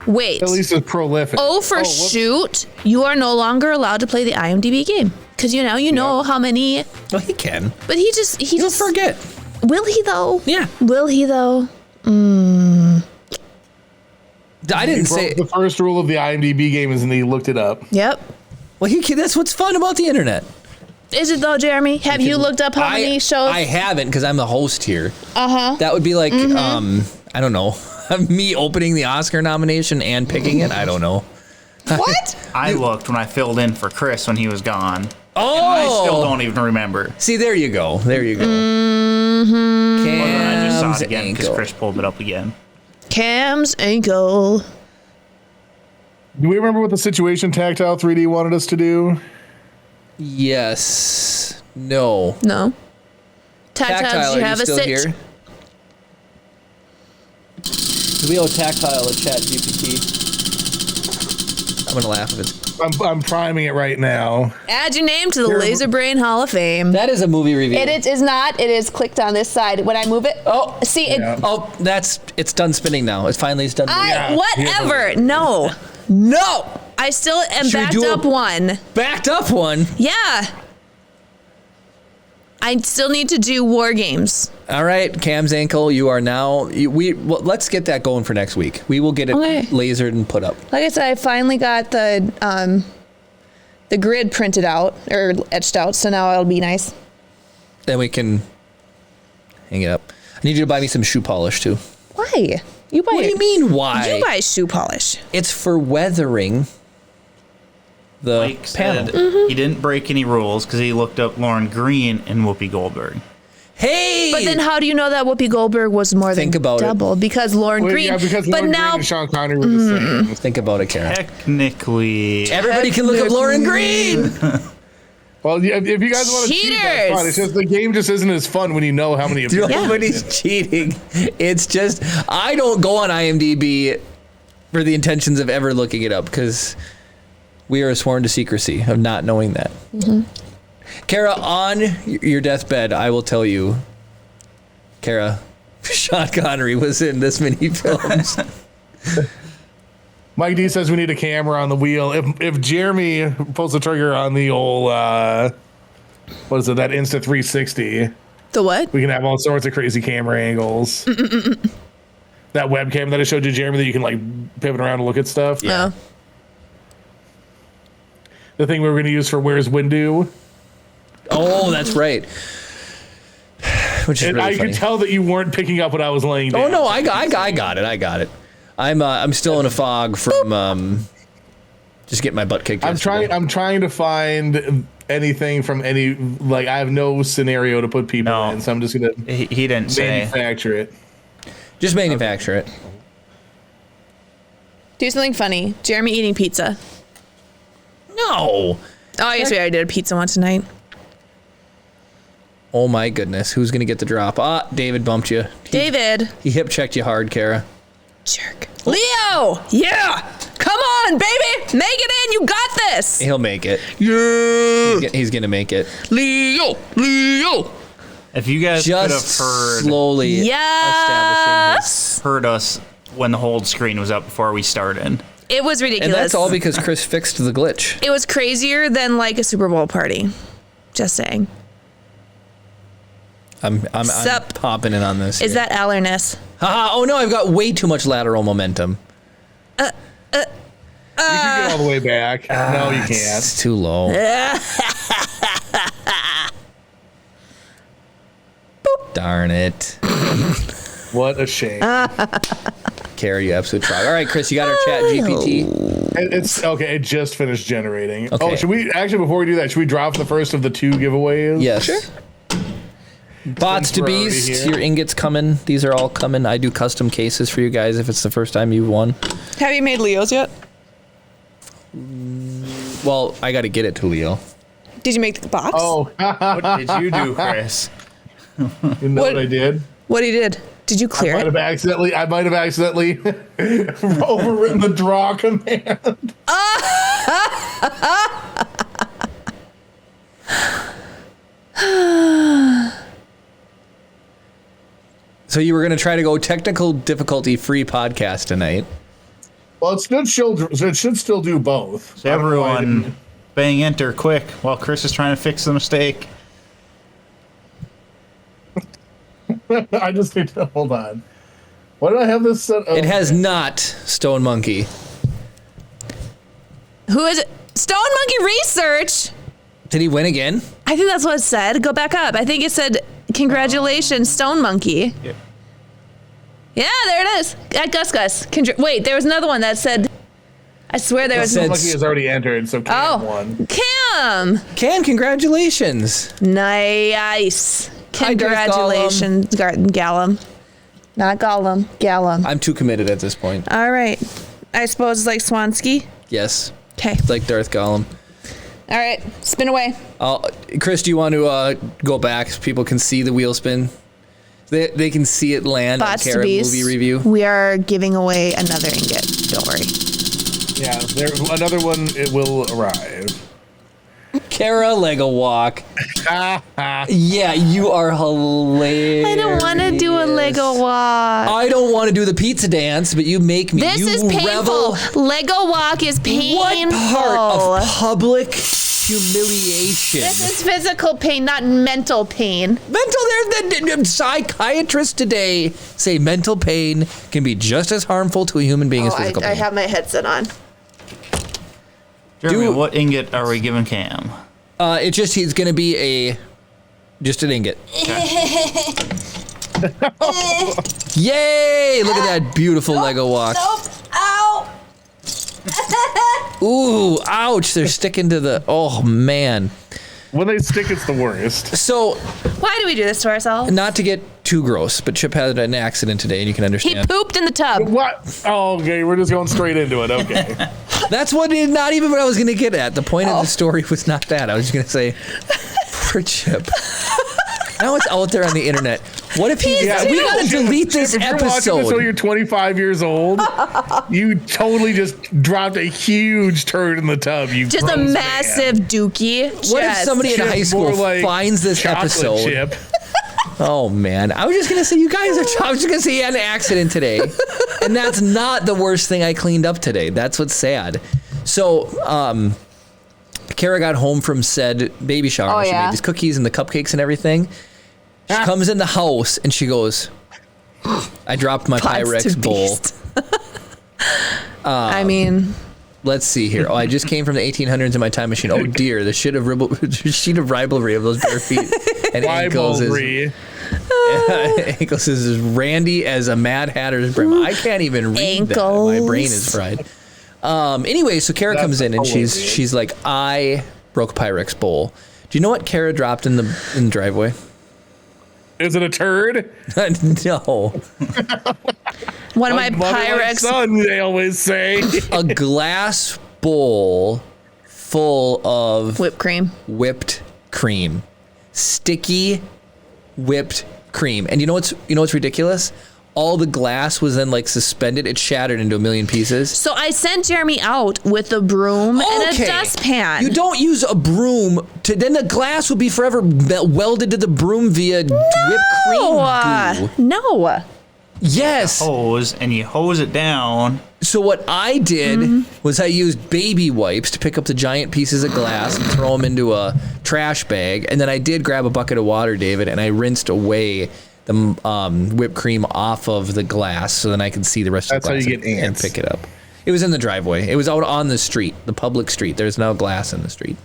B: Wait.
D: At least it's prolific.
B: Oh, for shoot, you are no longer allowed to play the IMDb game. Because you know how many.
A: Well, he can.
B: But he just
A: forget.
B: Will he though?
A: Yeah.
B: Will he though?
A: I didn't say
D: the first rule of the IMDb game is, and he looked it up.
B: Yep.
A: Well, that's what's fun about the internet.
B: Is it though, Jeremy? Have you looked up how many shows?
A: I haven't because I'm the host here.
B: Uh-huh.
A: That would be like, I don't know, me opening the Oscar nomination and picking it. I don't know.
B: What?
C: I looked when I filled in for Chris when he was gone.
A: Oh,
C: And I still don't even remember.
A: See, there you go. There you go.
B: Mm-hmm.
C: Well, then I just saw it again because
A: ankle.
C: Chris pulled it up again.
B: Cam's ankle.
D: Do we remember what the situation tactile 3D wanted us to do?
A: Yes. No.
B: No. Tactile, did you have a
A: still
B: sit?
A: here? Do we owe Tactile a Chat GPT? I'm gonna laugh if it's.
D: I'm priming it right now.
B: Add your name to the Laser Brain Hall of Fame.
A: That is a movie review.
B: It is not. It is clicked on this side. When I move it,
A: Oh,
B: see it.
D: Yeah.
A: Oh, it's done spinning now. It's finally done.
B: Whatever. No. I still am
A: Should we
B: backed
A: do a-
B: up one.
A: Backed up one.
B: Yeah. I still need to do War Games.
A: All right, Cam's ankle. You are now. Let's get that going for next week. We will get it
B: Okay.
A: lasered and put up.
B: Like I said, I finally got the grid printed out or etched out, so now it'll be nice.
A: Then we can hang it up. I need you to buy me some shoe polish too.
B: Why? You buy?
A: What do you mean? Why?
B: You buy shoe polish.
A: It's for weathering the
C: Mike
A: panel.
C: said he didn't break any rules because he looked up Lauren Green and Whoopi Goldberg.
A: Hey!
B: But then, how do you know that Whoopi Goldberg was more
A: Think
B: than
A: about it.
B: double? Because Lauren Green.
D: Yeah, because
B: but
D: Lauren
B: now,
D: Green and Sean Connery were the same.
A: Think about it, Karen.
C: Technically,
A: Everybody can look up Lauren Green.
D: Well, yeah, if you guys want to cheat, that's fine. It's just the game just isn't as fun when you know how many.
A: Nobody's cheating. It's just I don't go on IMDb for the intentions of ever looking it up because we are sworn to secrecy of not knowing that. Kara, on your deathbed, I will tell you, Kara, Sean Connery was in this many films.
D: Mike D says we need a camera on the wheel. If Jeremy pulls the trigger on the old what is it, that Insta 360,
B: the what?
D: we can have all sorts of crazy camera angles. That webcam that I showed you, Jeremy, that you can like pivot around to look at stuff.
B: Yeah.
D: The thing we were going to use for Where's Windu.
A: Oh, that's right. Which is
D: And
A: really
D: I
A: funny.
D: could tell that you weren't picking up what I was laying down.
A: Oh no, I got it. I got it. I'm still in a fog from just getting my butt kicked.
D: I'm trying to find anything from any, like, I have no scenario to put people in, so I'm just gonna
C: he didn't say.
D: manufacture it.
A: Just manufacture it.
B: Do something funny. Jeremy eating pizza.
A: No.
B: Oh, I guess we already did a pizza one tonight.
A: Oh my goodness. Who's going to get the drop? Ah, David bumped you.
B: David.
A: He hip checked you hard, Kara.
B: Jerk. Leo! Yeah! Come on, baby! Make it in! You got this!
A: He'll make it.
D: Yeah.
A: He's going to make it.
D: Leo.
C: If you guys could have
A: Just
C: heard
A: slowly
B: Yes!
C: heard us when the hold screen was up before we started.
B: It was ridiculous.
A: And that's all because Chris fixed the glitch.
B: It was crazier than like a Super Bowl party. Just saying.
A: I'm
B: Sup?
A: popping in on this.
B: Is that Allerness?
A: Haha, oh no, I've got way too much lateral momentum.
D: You can get all the way back. No, you can't.
A: It's too low. Darn it.
D: What a shame.
A: Kara, you absolute try. All right, Chris, you got our chat GPT.
D: It's okay. It just finished generating.
A: Okay.
D: Oh, should we actually, before we do that, should we drop the first of the 2 giveaways?
A: Yes. Sure. Bots to
D: Since we're already
A: Beast,
D: here.
A: your ingots coming. These are all coming. I do custom cases for you guys if it's the first time you've won.
B: Have you made Leo's yet?
A: Well, I got to get it to Leo.
B: Did you make the box?
D: Oh,
C: What did you do, Chris?
D: you know what I did?
B: What he did? Did you clear
D: I
B: it?
D: might have accidentally overwritten the draw command.
A: So you were going to try to go technical difficulty free podcast tonight.
D: Well, it should still do both.
C: So everyone, bang enter quick while Chris is trying to fix the mistake.
D: I just need to hold on. Why did I have this set? Oh,
A: It has not Stone Monkey.
B: Who is it? Stone Monkey Research.
A: Did he win again?
B: I think that's what it said. Go back up. I think it said, congratulations, Stone Monkey.
C: Yeah.
B: Yeah, there it is. At Gus. Wait, there was another one that said, I swear there was.
A: said-
D: Monkey has already entered, so Cam won.
B: Cam.
A: Congratulations.
B: Nice.
A: Hi, Darth
B: Congratulations, Gallum. Not Gollum, Gallum.
A: I'm too committed at this point.
B: All right. I suppose it's like Swansky.
A: Yes.
B: Okay.
A: It's like Darth Gollum.
B: All right. Spin away.
A: Chris, do you want to go back so people can see the wheel spin? They can see it land
B: Bots
A: on
B: to
A: Kara
B: Beast.
A: movie review.
B: We are giving away another ingot. Don't worry.
D: Yeah, another one. It will arrive.
A: Kara Lego walk. Yeah, you are hilarious.
B: I don't want to do a Lego walk.
A: I don't want to do the pizza dance, but you make me.
B: This
A: you
B: is painful.
A: Revel.
B: Lego walk is painful.
A: What part of public humiliation?
B: This is physical pain, not mental pain.
A: The psychiatrists today say mental pain can be just as harmful to a human being as physical pain.
B: I have my headset on.
C: Jeremy, what ingot are we giving Cam?
A: He's going to be just an ingot. Yay! Look at that beautiful Lego walk.
B: Nope. Ow.
A: Ooh, ouch! They're sticking to the. Oh man.
D: When they stick, it's the worst.
A: So,
B: Why do we do this to ourselves?
A: not to get too gross, but Chip had an accident today, and you can
B: He
A: understand.
B: pooped in the tub.
D: What? Oh, okay. We're just going straight into it. Okay.
A: That's not even what I was going to get at. The point of the story was not that. I was just going to say, poor Chip. Now it's out there on the internet. What if we got to delete this
D: If you're watching this
A: episode?
D: when you're 25 years old, you totally just dropped a huge turd in the tub. You
B: Just a
D: gross
B: massive
D: man.
B: dookie.
A: What if somebody in
D: Chip,
A: high school
D: more like
A: finds this
D: chocolate
A: episode?
D: chip.
A: Oh man, I was just gonna say I was just gonna say he had an accident today, and that's not the worst thing I cleaned up today. That's what's sad. So, Kara got home from said baby shower.
B: Oh,
A: She
B: yeah?
A: made these cookies and the cupcakes and everything. She comes in the house and she goes, "I dropped my
B: Pots to
A: Pyrex bowl."
B: Beast. I mean,
A: Let's see here. Oh, I just came from the 1800s in my time machine. Oh dear, the sheet of rivalry of those bare feet and ankles is
D: Rivalry.
A: ankles is as randy as a Mad Hatter's brim. I can't even read that. My brain is fried. Anyway, so Kara comes in and she's like, I broke a Pyrex bowl. Do you know what Kara dropped in the driveway?
D: Is it a turd?
A: No.
B: one of my
D: Like mother, like
B: Pyrex.
D: son, they always say.
A: A glass bowl full of
B: Whipped cream.
A: whipped cream. Sticky whipped cream. And you know what's ridiculous? All the glass was then like suspended. It shattered into a million pieces.
B: So I sent Jeremy out with a broom and a dustpan.
A: You don't use a broom then the glass will be forever welded to the broom via whipped cream goo.
B: No.
A: Yes.
C: Hose, and you hose it down.
A: So what I did was I used baby wipes to pick up the giant pieces of glass and throw them into a trash bag. And then I did grab a bucket of water, David, and I rinsed away the whipped cream off of the glass so then I could see the rest of the glass.
D: That's how you get ants.
A: And pick it up. It was in the driveway. It was out on the street, the public street. There's no glass in the street.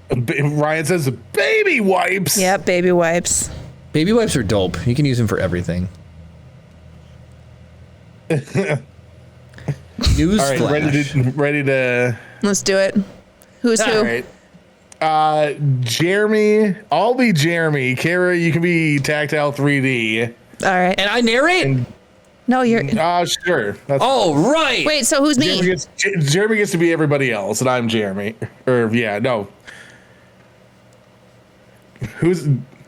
D: Ryan says baby wipes.
B: Yep, baby wipes.
A: Baby wipes are dope. You can use them for everything. Newsflash.
D: All right, ready to.
B: Let's do it. Who's who?
D: All right. Jeremy, I'll be Jeremy. Kara, you can be Tactile 3D.
B: All right.
A: And I narrate?
B: No, you're.
D: Sure.
A: Oh, right.
B: Wait, so who's me?
D: Jeremy gets to be everybody else, and I'm Jeremy. Who's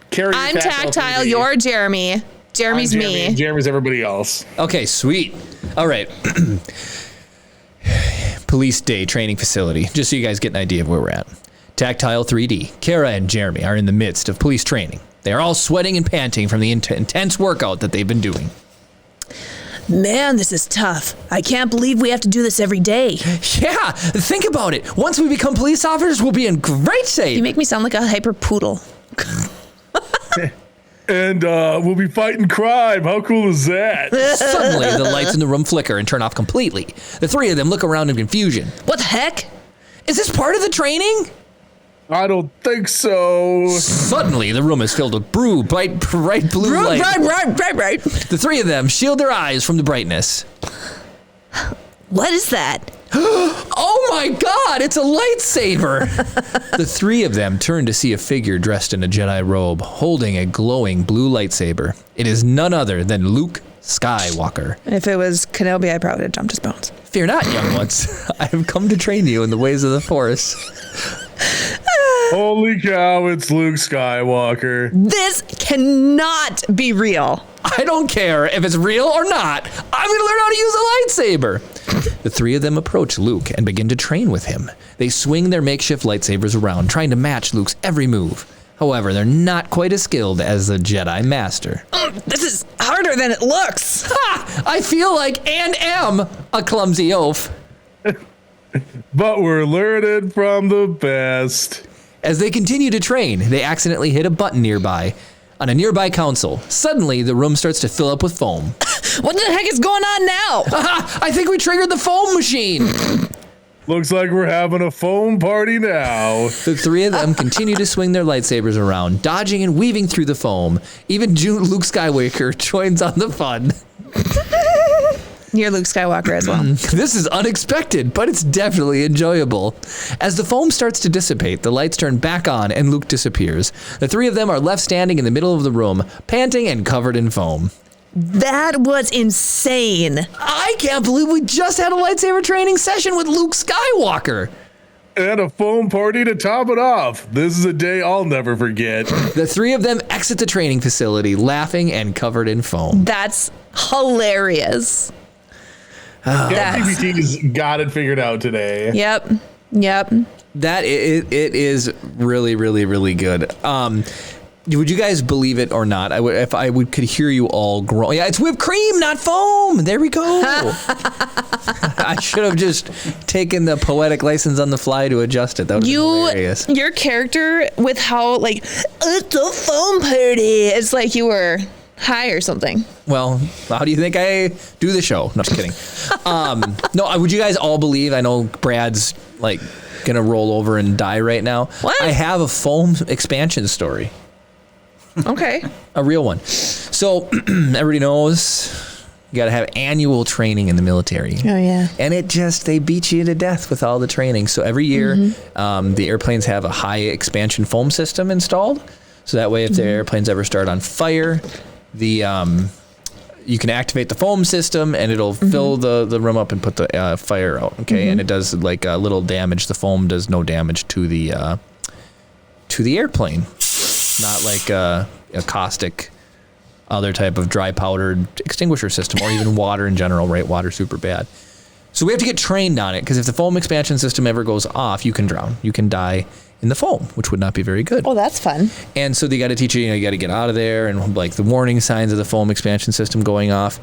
D: Kara?
B: I'm Tactile. 3D. You're Jeremy. Jeremy's me.
D: Jeremy's everybody else.
A: Okay, sweet. All right. Police Day training facility, just so you guys get an idea of where we're at. Tactile 3D. Kara and Jeremy are in the midst of police training. They are all sweating and panting from the intense workout that they've been doing.
E: Man, this is tough. I can't believe we have to do this every day.
A: Yeah, think about it. Once we become police officers, we'll be in great shape.
B: You make me sound like a hyper poodle.
D: And we'll be fighting crime. How cool is that?
A: Suddenly, the lights in the room flicker and turn off completely. The three of them look around in confusion.
B: What the heck?
A: Is this part of the training?
D: I don't think so.
A: Suddenly, the room is filled with bright blue light.
B: Right.
A: The three of them shield their eyes from the brightness.
B: What is that?
A: Oh my God, it's a lightsaber! The three of them turn to see a figure dressed in a Jedi robe, holding a glowing blue lightsaber. It is none other than Luke Skywalker.
B: If it was Kenobi, I probably would have jumped his bones.
A: Fear not, young ones. I have come to train you in the ways of the Force.
D: Holy cow, it's Luke Skywalker.
B: This cannot be real.
A: I don't care if it's real or not. I'm going to learn how to use a lightsaber. The three of them approach Luke and begin to train with him. They swing their makeshift lightsabers around, trying to match Luke's every move. However, they're not quite as skilled as the Jedi Master.
B: This is harder than it looks.
A: Ha! I feel like and am a clumsy oaf.
D: But we're learning from the best.
A: As they continue to train, they accidentally hit a button nearby. On a nearby console, suddenly the room starts to fill up with foam.
B: What the heck is going on now?
A: I think we triggered the foam machine.
D: Looks like we're having a foam party now.
A: The three of them continue to swing their lightsabers around, dodging and weaving through the foam. Even Luke Skywalker joins on the fun.
B: You're Luke Skywalker as well.
A: This is unexpected, but it's definitely enjoyable. As the foam starts to dissipate, the lights turn back on and Luke disappears. The three of them are left standing in the middle of the room, panting and covered in foam.
E: That was insane.
A: I can't believe we just had a lightsaber training session with Luke Skywalker.
D: And a foam party to top it off. This is a day I'll never forget.
A: The three of them exit the training facility, laughing and covered in foam.
B: That's hilarious.
D: ChatGPT's got it figured out today.
B: Yep.
A: That it is really, really, really good. Would you guys believe it or not? I could hear you all groan. Yeah, it's whipped cream, not foam. There we go. I should have just taken the poetic license on the fly to adjust it. That would be hilarious.
B: Your character with how like it's a foam party. It's like you were high or something.
A: Well, how do you think I do the show? No, just kidding. No, would you guys all believe? I know Brad's like gonna roll over and die right now.
B: What?
A: I have a foam expansion story.
B: Okay.
A: A real one. So everybody knows you got to have annual training in the military.
B: Oh, yeah.
A: And they beat you to death with all the training. So every year, the airplanes have a high expansion foam system installed. So that way, if the airplanes ever start on fire, you can activate the foam system and it'll fill the room up and put the fire out. Okay. And it does like a little damage. The foam does no damage to the airplane. Not like a caustic, other type of dry powdered extinguisher system, or even water in general, right? Water's super bad. So we have to get trained on it, because if the foam expansion system ever goes off, you can drown. You can die in the foam, which would not be very good.
B: Oh, that's fun.
A: And so they got to teach you, you got to get out of there, and like the warning signs of the foam expansion system going off.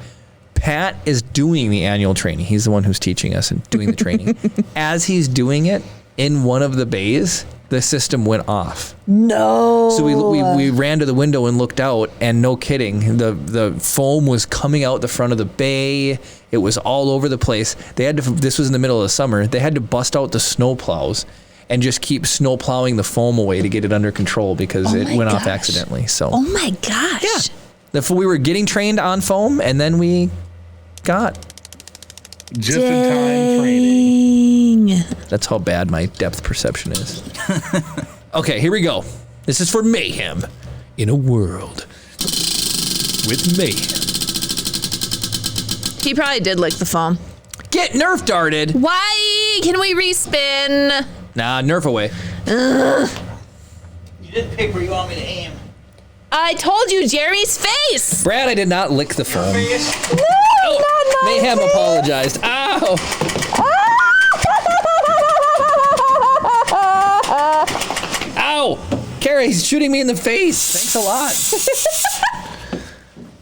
A: Pat is doing the annual training. He's the one who's teaching us and doing the training. As he's doing it, in one of the bays, the system went off.
B: No.
A: So we ran to the window and looked out, and no kidding, the foam was coming out the front of the bay. It was all over the place. This was in the middle of the summer. They had to bust out the snow plows and just keep snow plowing the foam away to get it under control, because it went off accidentally. So.
B: Oh my gosh.
A: Yeah. We were getting trained on foam, and then we got
D: just in time training.
A: That's how bad my depth perception is. Okay, here we go. This is for mayhem in a world with mayhem.
B: He probably did lick the foam.
A: Get Nerf darted.
B: Why can we respin?
A: Nah, Nerf away.
C: You didn't pick where you want me to aim.
B: I told you, Jeremy's face.
A: Brad, I did not lick the foam.
B: No,
A: Oh,
B: not my
A: mayhem
B: face.
A: apologized. Ow! Ow! Carrie's shooting me in the face. Thanks a lot.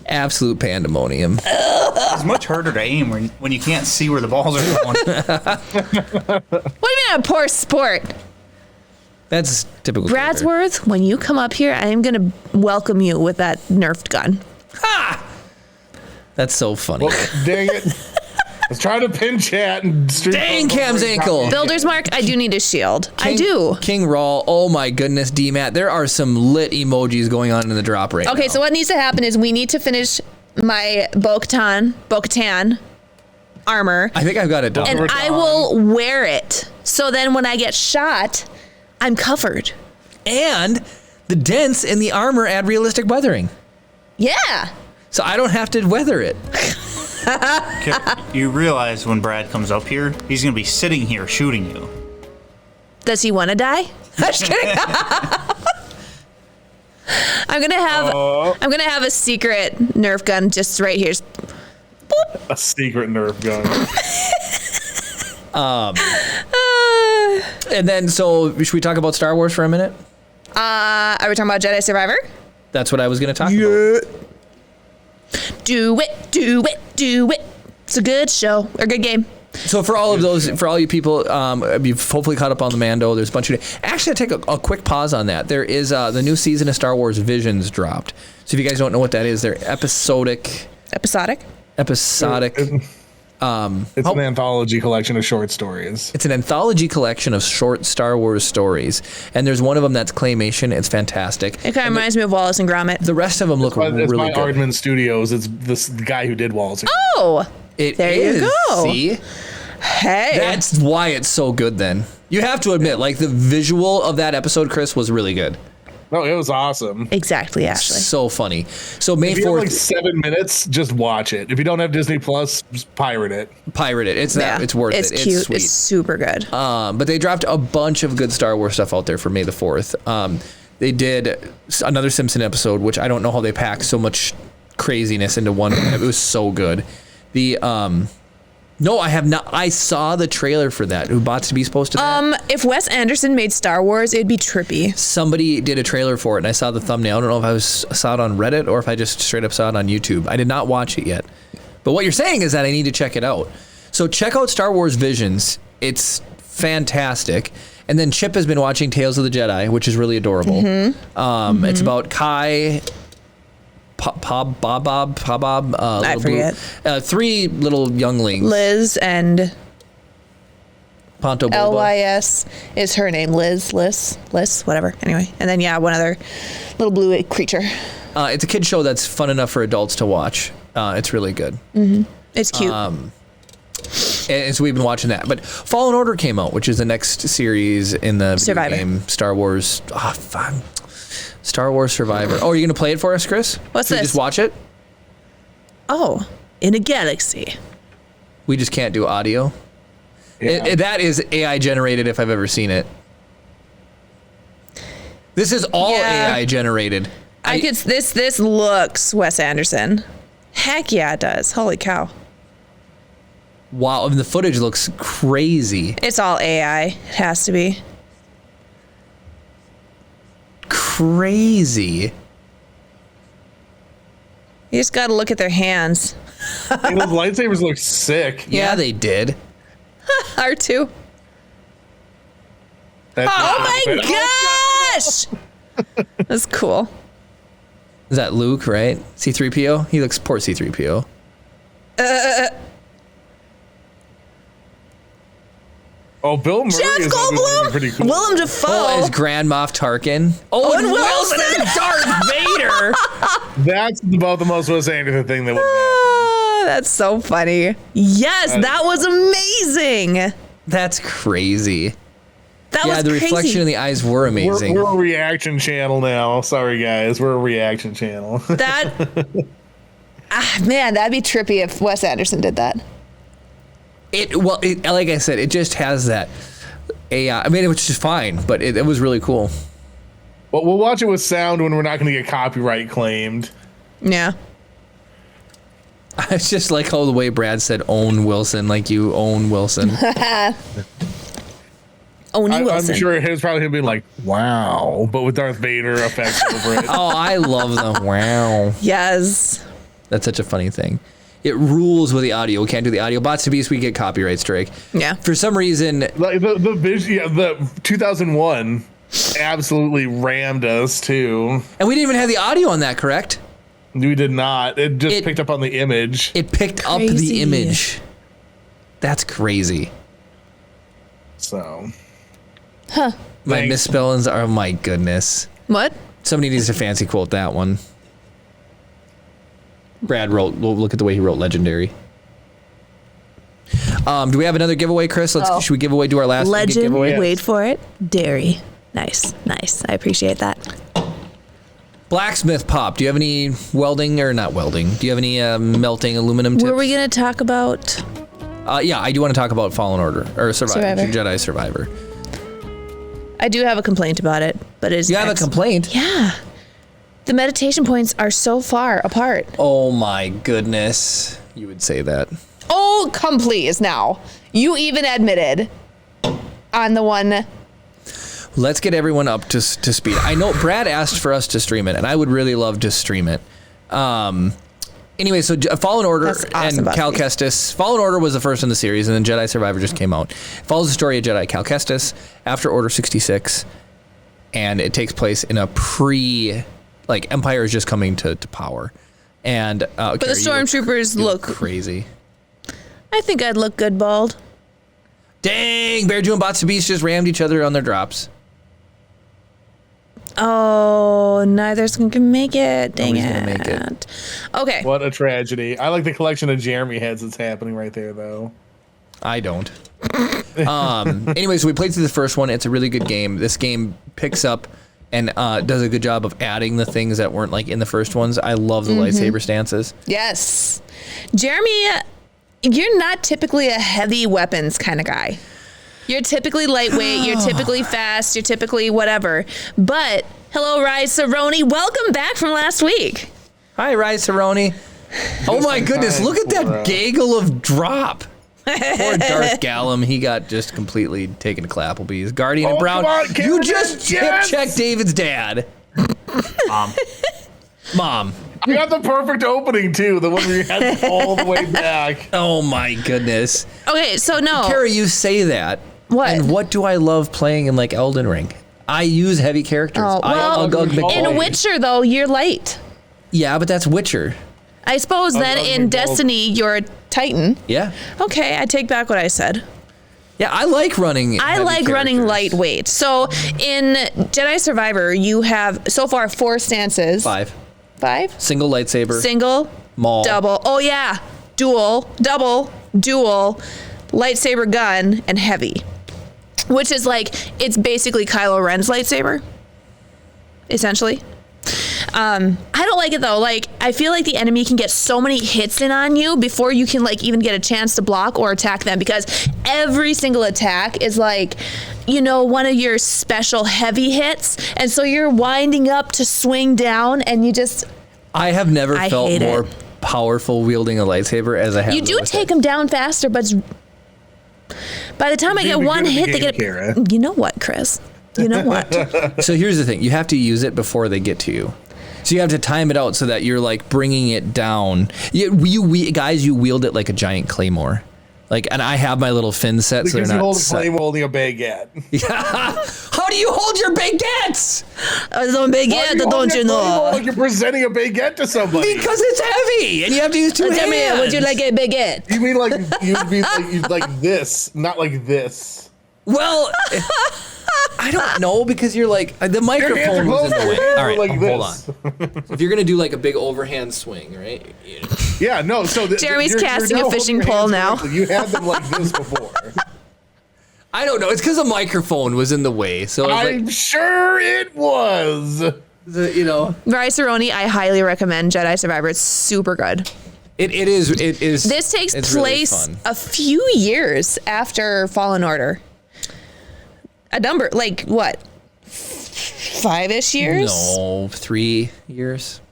A: Absolute pandemonium.
C: It's much harder to aim when you can't see where the balls are going.
B: What do you mean a poor sport?
A: That's typical.
B: Bradsworth, when you come up here, I am going to welcome you with that Nerfed gun.
A: Ha! That's so funny.
D: Well, dang it. I was trying to pin chat and stream.
A: Dang Cam's ankle.
B: Builder's Mark, I do need a shield. I do.
A: King Raw, oh my goodness, D-Matt, there are some lit emojis going on in the drop right now.
B: Okay, so what needs to happen is we need to finish my Bo-Katan armor,
A: I think I've got it done.
B: and I will wear it. So then when I get shot, I'm covered.
A: And the dents in the armor add realistic weathering.
B: Yeah.
A: So I don't have to weather it.
C: Okay, you realize when Brad comes up here, he's going to be sitting here shooting you.
B: Does he want to die? I'm just kidding. I'm gonna have a secret Nerf gun just right here.
D: A secret Nerf gun.
A: And then, so should we talk about Star Wars for a minute?
B: Are we talking about Jedi Survivor?
A: That's what I was going to talk about.
B: Do it, do it, do it. It's a good show or good game.
A: So for all of those, for all you people, you've hopefully caught up on the Mando. There's a bunch of. Actually, I take a quick pause on that. There is the new season of Star Wars Visions dropped. So if you guys don't know what that is, they're episodic.
B: Episodic.
D: It's an anthology collection of short stories.
A: It's an anthology collection of short Star Wars stories, and there's one of them that's claymation. It's fantastic.
B: It kind of reminds me of Wallace and Gromit.
A: The rest of them look
D: It's
A: really
D: by
A: good.
D: Aardman Studios. It's this guy who did Wallace.
B: Oh,
A: It
B: there you
A: is.
B: go.
A: See,
B: hey.
A: that's why it's so good. Then you have to admit, like the visual of that episode, Chris, was really good.
D: No, it was awesome.
B: Exactly, Ashley.
A: So funny. So May
D: If you have
A: 4th,
D: like 7 minutes, just watch it. If you don't have Disney Plus, just pirate it.
A: pirate it. It's that.
B: Yeah,
A: It's worth
B: it's
A: it.
B: cute.
A: It's sweet.
B: It's super good.
A: But they dropped a bunch of good Star Wars stuff out there for May the 4th. They did another Simpson episode, which I don't know how they packed so much craziness into one. It was so good. No, I have not. I saw the trailer for that. Who bots to be supposed to that?
B: If Wes Anderson made Star Wars, it'd be trippy.
A: Somebody did a trailer for it, and I saw the thumbnail. I don't know if saw it on Reddit or if I just straight up saw it on YouTube. I did not watch it yet. But what you're saying is that I need to check it out. So check out Star Wars Visions. It's fantastic. And then Chip has been watching Tales of the Jedi, which is really adorable. It's about Kai, Bob,
B: I forget.
A: three little younglings.
B: Liz and
A: Ponto Boba.
B: Lys is her name. Liz, whatever. Anyway, and then one other little blue creature.
A: It's a kid show that's fun enough for adults to watch. It's really good.
B: It's cute.
A: And so we've been watching that. But Fallen Order came out, which is the next series in the video
B: Survivor.
A: game Star Wars. Star Wars Survivor. Oh, are you going to play it for us, Chris?
B: What's
A: Should we
B: this?
A: just watch it?
B: Oh, in a galaxy.
A: We just can't do audio.
D: Yeah.
A: That is AI generated if I've ever seen it. This is all
B: Yeah.
A: AI generated.
B: This looks Wes Anderson. Heck yeah, it does. Holy cow.
A: Wow, I mean, the footage looks crazy.
B: It's all AI. It has to be.
A: Crazy.
B: You just got to look at their hands.
D: Hey, those lightsabers look sick.
A: Yeah, they did.
B: R2. Oh my gosh! That's cool.
A: Is that Luke, right? C-3PO? He looks poor C-3PO.
D: Oh, Bill Murray
B: Jeff
D: is
B: Goldblum!
D: pretty cool.
B: Willem Dafoe!
A: Oh, as Grand Moff Tarkin.
B: Owen
A: and
B: Wilson
A: as Darth Vader.
D: That's about the most Wes Anderson thing that would happen.
B: Ah, that's so funny. Yes, that was amazing.
A: That's crazy.
B: That
A: Yeah,
B: was
A: the
B: crazy.
A: reflection in the eyes were amazing.
D: We're a reaction channel now. Sorry, guys. We're a reaction channel.
B: That, man, that'd be trippy if Wes Anderson did that.
A: Like I said, it just has that AI. I mean, it was just fine, but it was really cool.
D: Well, we'll watch it with sound when we're not going to get copyright claimed.
B: Yeah.
A: It's just like how the way Brad said, "Own Wilson," like you own Wilson.
B: Oni Wilson.
D: I'm sure his probably been like, "Wow," but with Darth Vader effects over it.
A: Oh, I love them. Wow.
B: Yes.
A: That's such a funny thing. It rules with the audio. We can't do the audio. Bots to Beast, we get copyright strike.
B: Yeah.
A: For some reason,
D: Like the 2001 absolutely rammed us too.
A: and we didn't even have the audio on that, correct?
D: We did not. It just picked up on the image.
A: It picked up the
B: Crazy.
A: image. That's crazy.
D: So.
A: My
D: Thanks.
A: misspellings are, oh my goodness.
B: What?
A: Somebody needs to fancy quote that one. Brad wrote, we'll look at the way he wrote legendary. Do we have another giveaway, Chris? Should we give away, do our last
E: Legend,
A: giveaway?
D: Yes.
E: wait for it. Dairy. Nice. I appreciate that.
A: Blacksmith Pop, do you have any welding, or not welding? Do you have any melting aluminum tips?
E: Were we going to talk about?
A: Yeah, I do want to talk about Fallen Order, or
E: Survivor.
A: Jedi Survivor.
B: I do have a complaint about it, but it's
A: You have a complaint?
B: Yeah. The meditation points are so far apart.
A: Oh my goodness. You would say that.
B: Oh, come please now. You even admitted on the one.
A: Let's get everyone up to speed. I know Brad asked for us to stream it, and I would really love to stream it. Anyway, so Fallen Order
B: That's awesome,
A: and
B: Buffy.
A: Cal Kestis. Fallen Order was the first in the series, and then Jedi Survivor just came out. It follows the story of Jedi Cal Kestis after Order 66, and it takes place in a Empire is just coming to power. And
B: But the stormtroopers look.
A: crazy.
B: I think I'd look good bald.
A: Dang, Bear Jew and Bots to Beast just rammed each other on their drops.
B: Oh, neither's going to make it. Dang
A: Nobody's
B: it.
A: gonna make it.
B: Okay.
D: What a tragedy. I like the collection of Jeremy heads that's happening right there, though.
A: I don't. Anyway, so we played through the first one. It's a really good game. This game picks up and does a good job of adding the things that weren't like in the first ones. I love the lightsaber stances.
B: Yes. Jeremy, you're not typically a heavy weapons kind of guy. You're typically lightweight. You're typically fast. You're typically whatever. But hello, Rise Cerrone. Welcome back from last week.
A: Hi, Rise Cerrone. Oh my goodness, look at that gaggle of drop. Poor Darth Gallum, he got just completely taken to Clapplebee's. Guardian and Brown,
D: come on,
A: you
D: Candace,
A: just
D: yes!
A: checked David's dad. Mom.
D: I got the perfect opening, too. The one where you had all the way back.
A: Oh my goodness.
B: Okay, so no.
A: Kara, you say that.
B: What?
A: And what do I love playing in like Elden Ring? I use heavy characters.
B: Oh, well, in Witcher, though, you're light.
A: Yeah, but that's Witcher.
B: I suppose then in Destiny, you're a Titan.
A: Yeah.
B: Okay, I take back what I said.
A: Yeah, I like running.
B: I
A: heavy
B: like running
A: characters.
B: lightweight. So in Jedi Survivor, you have so far 4 stances.
A: 5.
B: 5?
A: Single lightsaber.
B: Single.
A: Maul.
B: Double. Oh yeah. Dual. Double. Dual. Lightsaber gun and heavy. Which is like, it's basically Kylo Ren's lightsaber. Essentially. I don't like it though. Like, I feel like the enemy can get so many hits in on you before you can like even get a chance to block or attack them, because every single attack is like, you know, one of your special heavy hits, and so you're winding up to swing down, and you just.
A: I have never felt more powerful wielding a lightsaber as I have.
B: You do take them down faster, but by the time I get one hit, they get.
D: Kara.
B: You know what, Chris? You know what?
A: So here's the thing: you have to use it before they get to you. So you have to time it out so that you're like bringing it down. You guys, you wield it like a giant claymore. Like, and I have my little fin set, so they're
D: Because you
A: not
D: hold a flame holding a baguette.
A: How do you hold your baguettes?
B: Don't you know?
D: Like you're presenting a baguette to somebody.
A: Because it's heavy, and you have to use two hands.
B: Tell me, would you like a baguette?
D: You mean like you'd be like this, not like this.
A: Well, I don't know, because you're like the microphone was in the way. All right,
D: like
A: hold
D: this.
A: on. If you're gonna do like a big overhand swing, right?
D: Yeah, no. So
B: Jeremy's casting a fishing pole now.
D: You had them like this before.
A: I don't know. It's because the microphone was in the way. So
D: I'm sure it was.
A: You know,
B: Rice-A-Roni, I highly recommend Jedi Survivor. It's super good.
A: It is.
B: This takes place
A: really
B: a few years after Fallen Order. A number, like what? 5-ish years?
A: No, 3 years.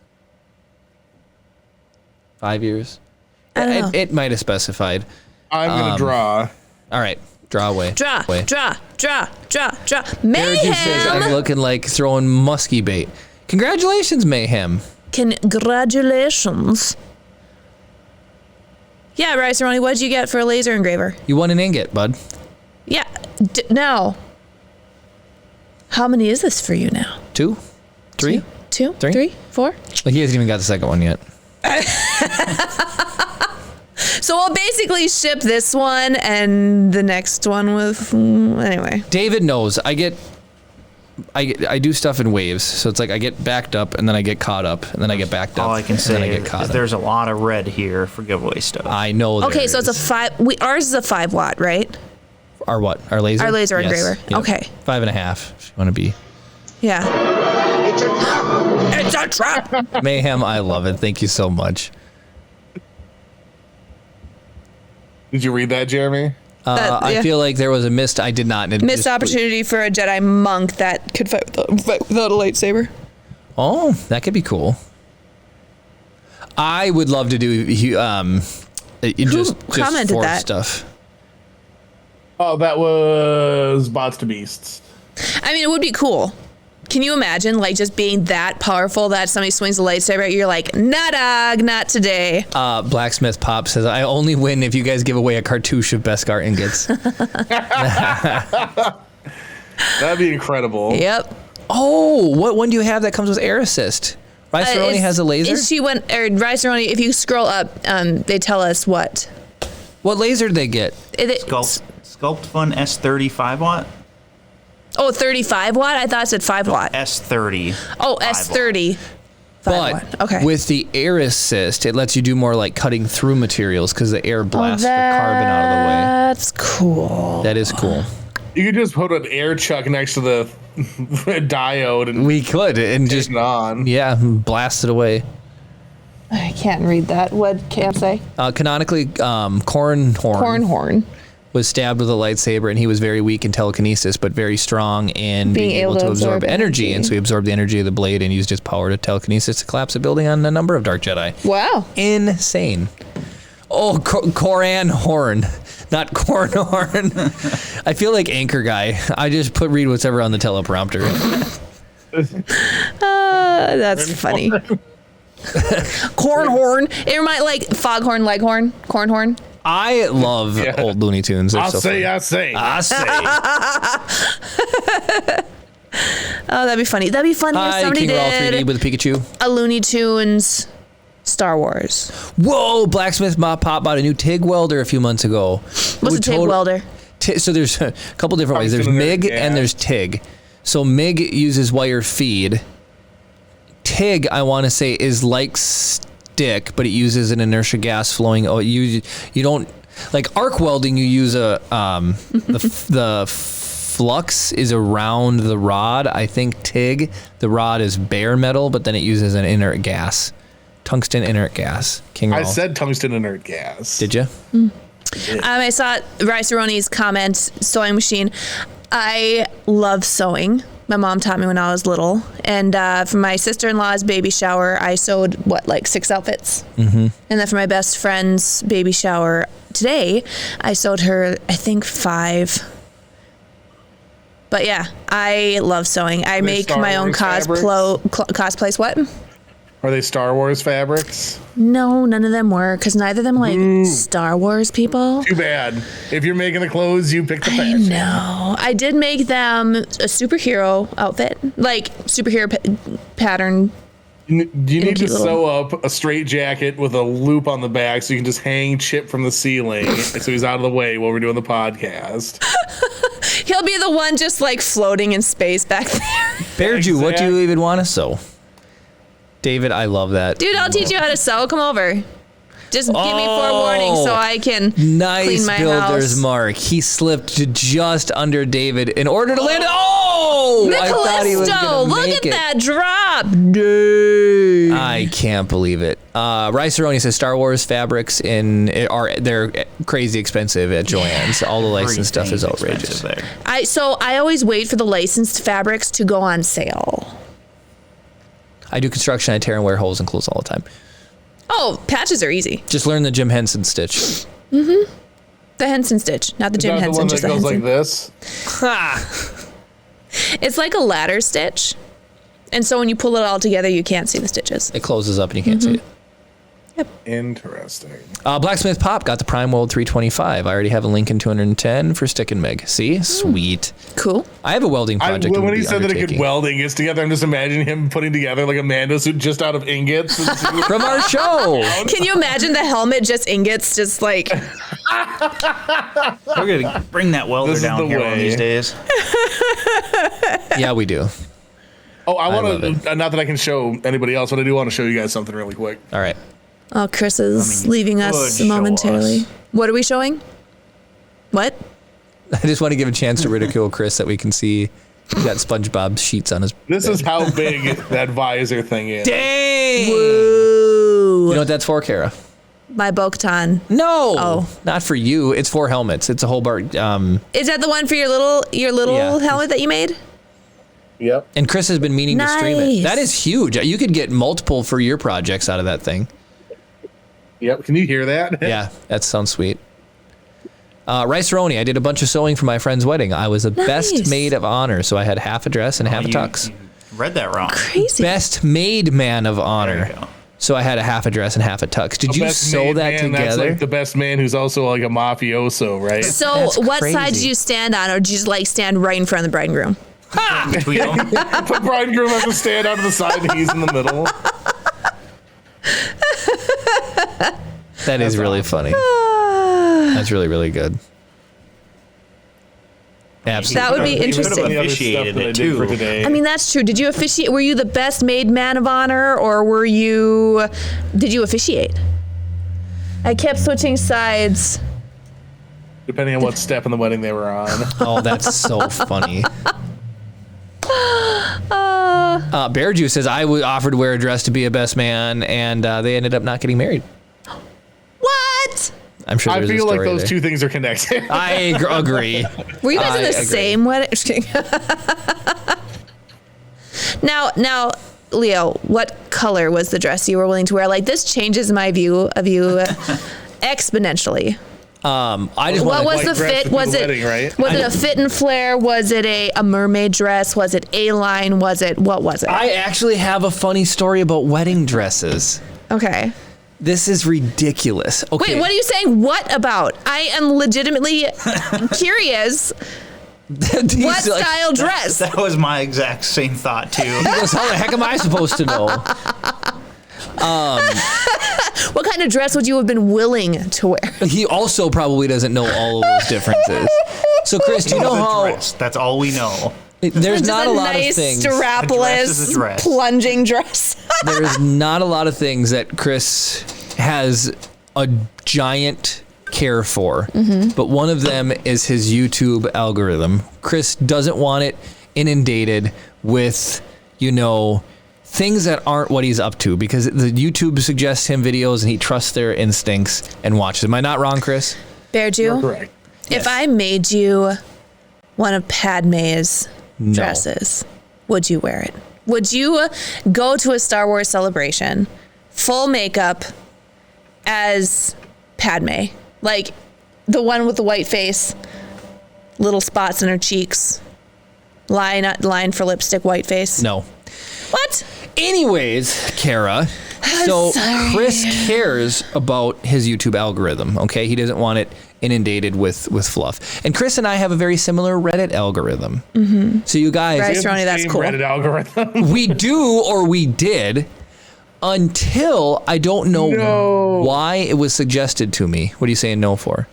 A: 5 years.
B: I don't know.
A: It might have specified.
D: I'm gonna draw.
A: All right, draw away.
B: Draw.
A: Eric
B: Mayhem!
A: says I'm looking like throwing musky bait. Congratulations, Mayhem.
B: Congratulations. Yeah, Rice-A-Roni, what'd you get for a laser engraver?
A: You won an ingot, bud.
B: Yeah, now. How many is this for you now?
A: 2, 3.
B: 2,
A: Three?
B: 3, 4?
A: Like, he hasn't even got the second one yet.
B: So we'll basically ship this one and the next one with anyway.
A: David knows. I do stuff in waves, so it's like I get backed up and then I get caught up and then I get backed up.
C: All I can
A: and then I
C: say
A: get caught
C: is
A: up.
C: there's a lot of red here for giveaway stuff.
A: I know.
B: Okay, so it's a 5. Ours is a 5 watt, right?
A: Our what? Our laser?
B: Our laser
A: Yes.
B: engraver.
A: Yep.
B: Okay.
A: 5.5. If you want to be.
B: Yeah. It's a trap.
A: Mayhem, I love it. Thank you so much.
D: Did you read that, Jeremy?
A: I feel like there was a missed. I did not.
B: Missed opportunity for a Jedi monk that could fight without a lightsaber.
A: Oh, that could be cool. I would love to do just
B: commented
A: force
B: that?
A: stuff.
D: Oh, that was Bots to Beasts.
B: I mean, it would be cool. Can you imagine, like, just being that powerful that somebody swings a lightsaber at you? You're like, nah, dog, not today.
A: Blacksmith Pop says, I only win if you guys give away a cartouche of Beskar ingots.
D: That'd be incredible.
B: Yep.
A: Oh, what one do you have that comes with air assist? Rice-A-Roni has a laser?
B: Rice-A-Roni, if you scroll up, they tell us what.
A: What laser did they get?
C: Sculpt Fun S30 5 watt?
B: Oh, 35 watt? I thought it said 5 watt.
C: S30.
B: Oh, S30.
A: But
B: okay.
A: with the air assist, it lets you do more like cutting through materials because the air blasts the carbon out of the way.
B: That's cool.
A: That is cool.
D: You could just put an air chuck next to the diode and
A: we could and just
D: on.
A: Blast it away.
B: I can't read that. What can I say?
A: Canonically, Cornhorn was stabbed with a lightsaber, and he was very weak in telekinesis, but very strong in being able to absorb energy. And so he absorbed the energy of the blade and used his power to telekinesis to collapse a building on a number of Dark Jedi.
B: Wow.
A: Insane. Oh, Koran Horn, not Cornhorn. I feel like Anchor Guy. I just read whatever on the teleprompter.
B: That's funny. Cornhorn. It reminds like Foghorn Leghorn. Cornhorn.
A: I love old Looney Tunes. They're so funny.
D: I say.
B: Oh, that'd be funny. That'd be funny if somebody
A: King Raw 3D
B: did
A: with Pikachu.
B: a Looney Tunes Star Wars.
A: Whoa, Blacksmith Pop bought a new TIG welder a few months ago.
B: What's a TIG welder?
A: So there's a couple different ways. There's MIG and there's TIG. So MIG uses wire feed. TIG, I want to say, is like stick, but it uses an inertia gas flowing. Oh, you don't like arc welding. You use the flux is around the rod. I think TIG, the rod is bare metal, but then it uses an inert gas. Tungsten inert gas. King
D: I
A: roll.
D: said tungsten inert gas.
A: Did you?
B: I saw Rice-A-Roni's comment, sewing machine. I love sewing. My mom taught me when I was little. And for my sister-in-law's baby shower, I sewed, 6 outfits? Mm-hmm. And then for my best friend's baby shower today, I sewed her, I think, 5. But yeah, I love sewing. I make
D: Star
B: my own
D: Wars
B: cosplays. What?
D: Are they Star Wars fabrics?
B: No, none of them were, because neither of them like Star Wars people.
D: Too bad. If you're making the clothes, you pick the
B: I
D: fashion.
B: know. I did make them a superhero outfit, like superhero pattern.
D: Do you need to
B: cute little-
D: sew up a straight jacket with a loop on the back so you can just hang Chip from the ceiling so he's out of the way while we're doing the podcast?
B: He'll be the one just like floating in space back there.
A: Bear Jew, what do you even want to sew? David, I love that.
B: Dude, I'll teach you how to sew. Come over. Just give me forewarning so I can clean
A: Nice
B: my
A: builder's
B: house.
A: mark. He slipped just under David in order to land. Oh! I thought he was
B: Callisto,
A: gonna
B: look
A: make
B: at
A: it.
B: that drop.
A: I can't believe it. Rice-A-Roni says Star Wars fabrics they're crazy expensive at Joann's. All the licensed stuff is outrageous.
C: There.
B: I always wait for the licensed fabrics to go on sale.
A: I do construction. I tear and wear holes in clothes all the time.
B: Oh, patches are easy.
A: Just learn the Jim Henson stitch.
B: The Henson stitch, not the
D: Is
B: Jim
D: that the
B: Henson,
D: one
B: just
D: that
B: the
D: goes
B: Henson.
D: like this?
B: It's like a ladder stitch. And so when you pull it all together, you can't see the stitches.
A: It closes up and you can't see it.
D: Interesting.
A: Blacksmith Pop got the Prime World 325. I already have a Lincoln 210 for Stick and Meg. See? Sweet.
B: Cool.
A: I have a welding project.
D: When he said that it could weld ingots together, I'm just imagining him putting together like a Mando suit just out of ingots.
A: From our show.
B: Can you imagine the helmet just ingots, just like...
C: We're gonna bring that welder
D: This is
C: down
D: the
C: here one of
D: way.
C: these days.
A: Yeah, we do.
D: I
A: love
D: want to, not that I can show anybody else, but I do want to show you guys something really quick.
A: All right.
B: Oh, Chris is
C: you
B: leaving
C: could
B: us
C: show
B: momentarily.
C: us.
B: What are we showing? What?
A: I just want to give a chance to ridicule Chris that we can see he's got SpongeBob sheets on his
D: This is how big that visor thing is.
A: Dang!
B: Ooh.
A: You know what that's for, Kara?
B: My Bo-Katan.
A: No!
B: Oh.
A: Not for you. It's for helmets. It's a whole bar.
B: Is that the one for your little
A: Yeah.
B: helmet that you made?
D: Yep.
A: And Chris has been meaning to stream it.
B: Nice.
A: That is huge. You could get multiple for your projects out of that thing.
D: Yep. Can you hear that?
A: Yeah, that sounds sweet. Rice-A-Roni, I did a bunch of sewing for my friend's wedding. I was the best
B: Nice.
A: maid of honor, so I had half a dress and half a tux.
C: You read that wrong.
B: Crazy.
A: Best made man of
C: There
A: honor.
C: you go.
A: So I had a half a dress and half a tux. Did
D: A
A: you
D: best
A: sew
D: made
A: that
D: man, That's
A: together?
D: like the best man who's also like a mafioso, right?
B: So
A: That's
B: what side
A: crazy.
B: did you stand on, or did you just like stand right in front of the bridegroom?
C: Between them.
D: The bridegroom has to stand out of the side and he's in the middle.
A: That is really funny. That's really, really good. Absolutely.
B: That would be
C: You could've
B: interesting.
D: The other
C: officiated
D: stuff that
C: it,
D: I did for
C: too.
D: today.
B: I mean, that's true. Did you officiate? Were you the best made man of honor, or did you officiate? I kept switching sides.
D: depending on what step in the wedding they were on.
A: Oh, that's so funny. Bear Juice says, I offered to wear a dress to be a best man, and they ended up not getting married.
B: What?
A: I'm sure
D: I
A: there's a
D: feel like
A: story
D: those
A: there.
D: two things are connected.
A: I agree.
B: Were you guys in
A: I
B: the
A: agree.
B: same wedding? Just kidding. Now, Leo, what color was the dress you were willing to wear? Like, this changes my view of you exponentially.
A: I just
B: What
A: want
B: was
D: white
B: the
D: dress
B: fit?
D: to the
B: Was it
D: wedding, right?
B: was it a fit and flare? Was it a mermaid dress? Was it A-line? what was it?
A: I actually have a funny story about wedding dresses.
B: Okay.
A: This is ridiculous. Okay.
B: Wait, what are you saying? What about? I am legitimately curious. What style dress?
C: That was my exact same thought too.
A: He goes, how the heck am I supposed to know?
B: What kind of dress would you have been willing to wear?
A: He also probably doesn't know all of those differences. So, Chris, do you know
C: It's a
A: how
C: dress. That's all we know.
A: there's
B: Just
A: not a lot
B: nice,
A: of things.
C: A dress is a
B: strapless,
C: dress.
B: plunging dress.
A: There's not a lot of things that Chris has a giant care for, but one of them is his YouTube algorithm. Chris doesn't want it inundated with, things that aren't what he's up to, because the YouTube suggests him videos and he trusts their instincts and watches. Am I not wrong, Chris?
B: Bear Jew?
D: You're correct.
B: If I made you one of Padme's dresses, would you wear it? Would you go to a Star Wars celebration, full makeup as Padme? Like the one with the white face, little spots in her cheeks, line for lipstick, white face?
A: No.
B: What?
A: Anyways, Kara, so
B: sorry.
A: Chris cares about his YouTube algorithm, okay? He doesn't want it inundated with fluff. And Chris and I have a very similar Reddit algorithm. So you guys...
B: Right, Ronnie, that's
D: Same
B: cool.
D: Reddit algorithm.
A: We do, or we did, until I don't know why it was suggested to me. What are you saying no for?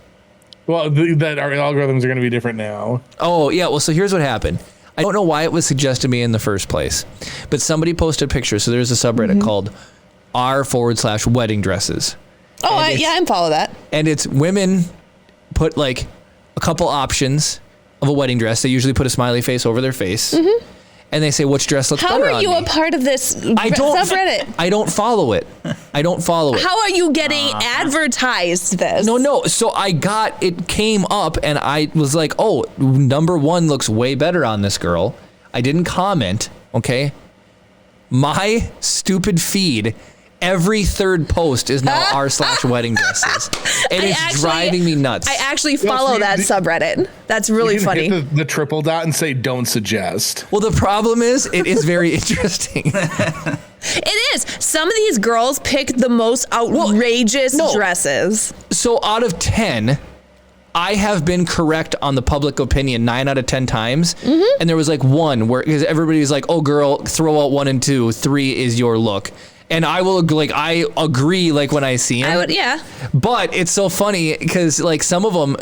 D: Well, that our algorithms are going to be different now.
A: Oh, yeah. Well, so here's what happened. I don't know why it was suggested to me in the first place, but somebody posted a picture. So there's a subreddit called r/wedding dresses.
B: Oh, I follow that.
A: And it's women put like a couple options of a wedding dress. They usually put a smiley face over their face. And they say, which dress looks
B: How
A: better on
B: are you
A: me?
B: a part of this subreddit?
A: I don't follow it.
B: How are you getting advertised this?
A: No. So it came up and I was like, oh, number one looks way better on this girl. I didn't comment, okay? My stupid feed, every third post is now r/wedding dresses. And it's driving me nuts.
B: I actually follow that subreddit. That's really funny.
D: Hit the triple dot and say don't suggest.
A: Well, the problem is it is very interesting.
B: It is. Some of these girls pick the most outrageous dresses.
A: So out of 10, I have been correct on the public opinion 9 out of 10 times. And there was like one where, because everybody's like, oh girl, throw out 1 and 2, 3 is your look. And I will, I agree, when I see them. But it's so funny because, some of them,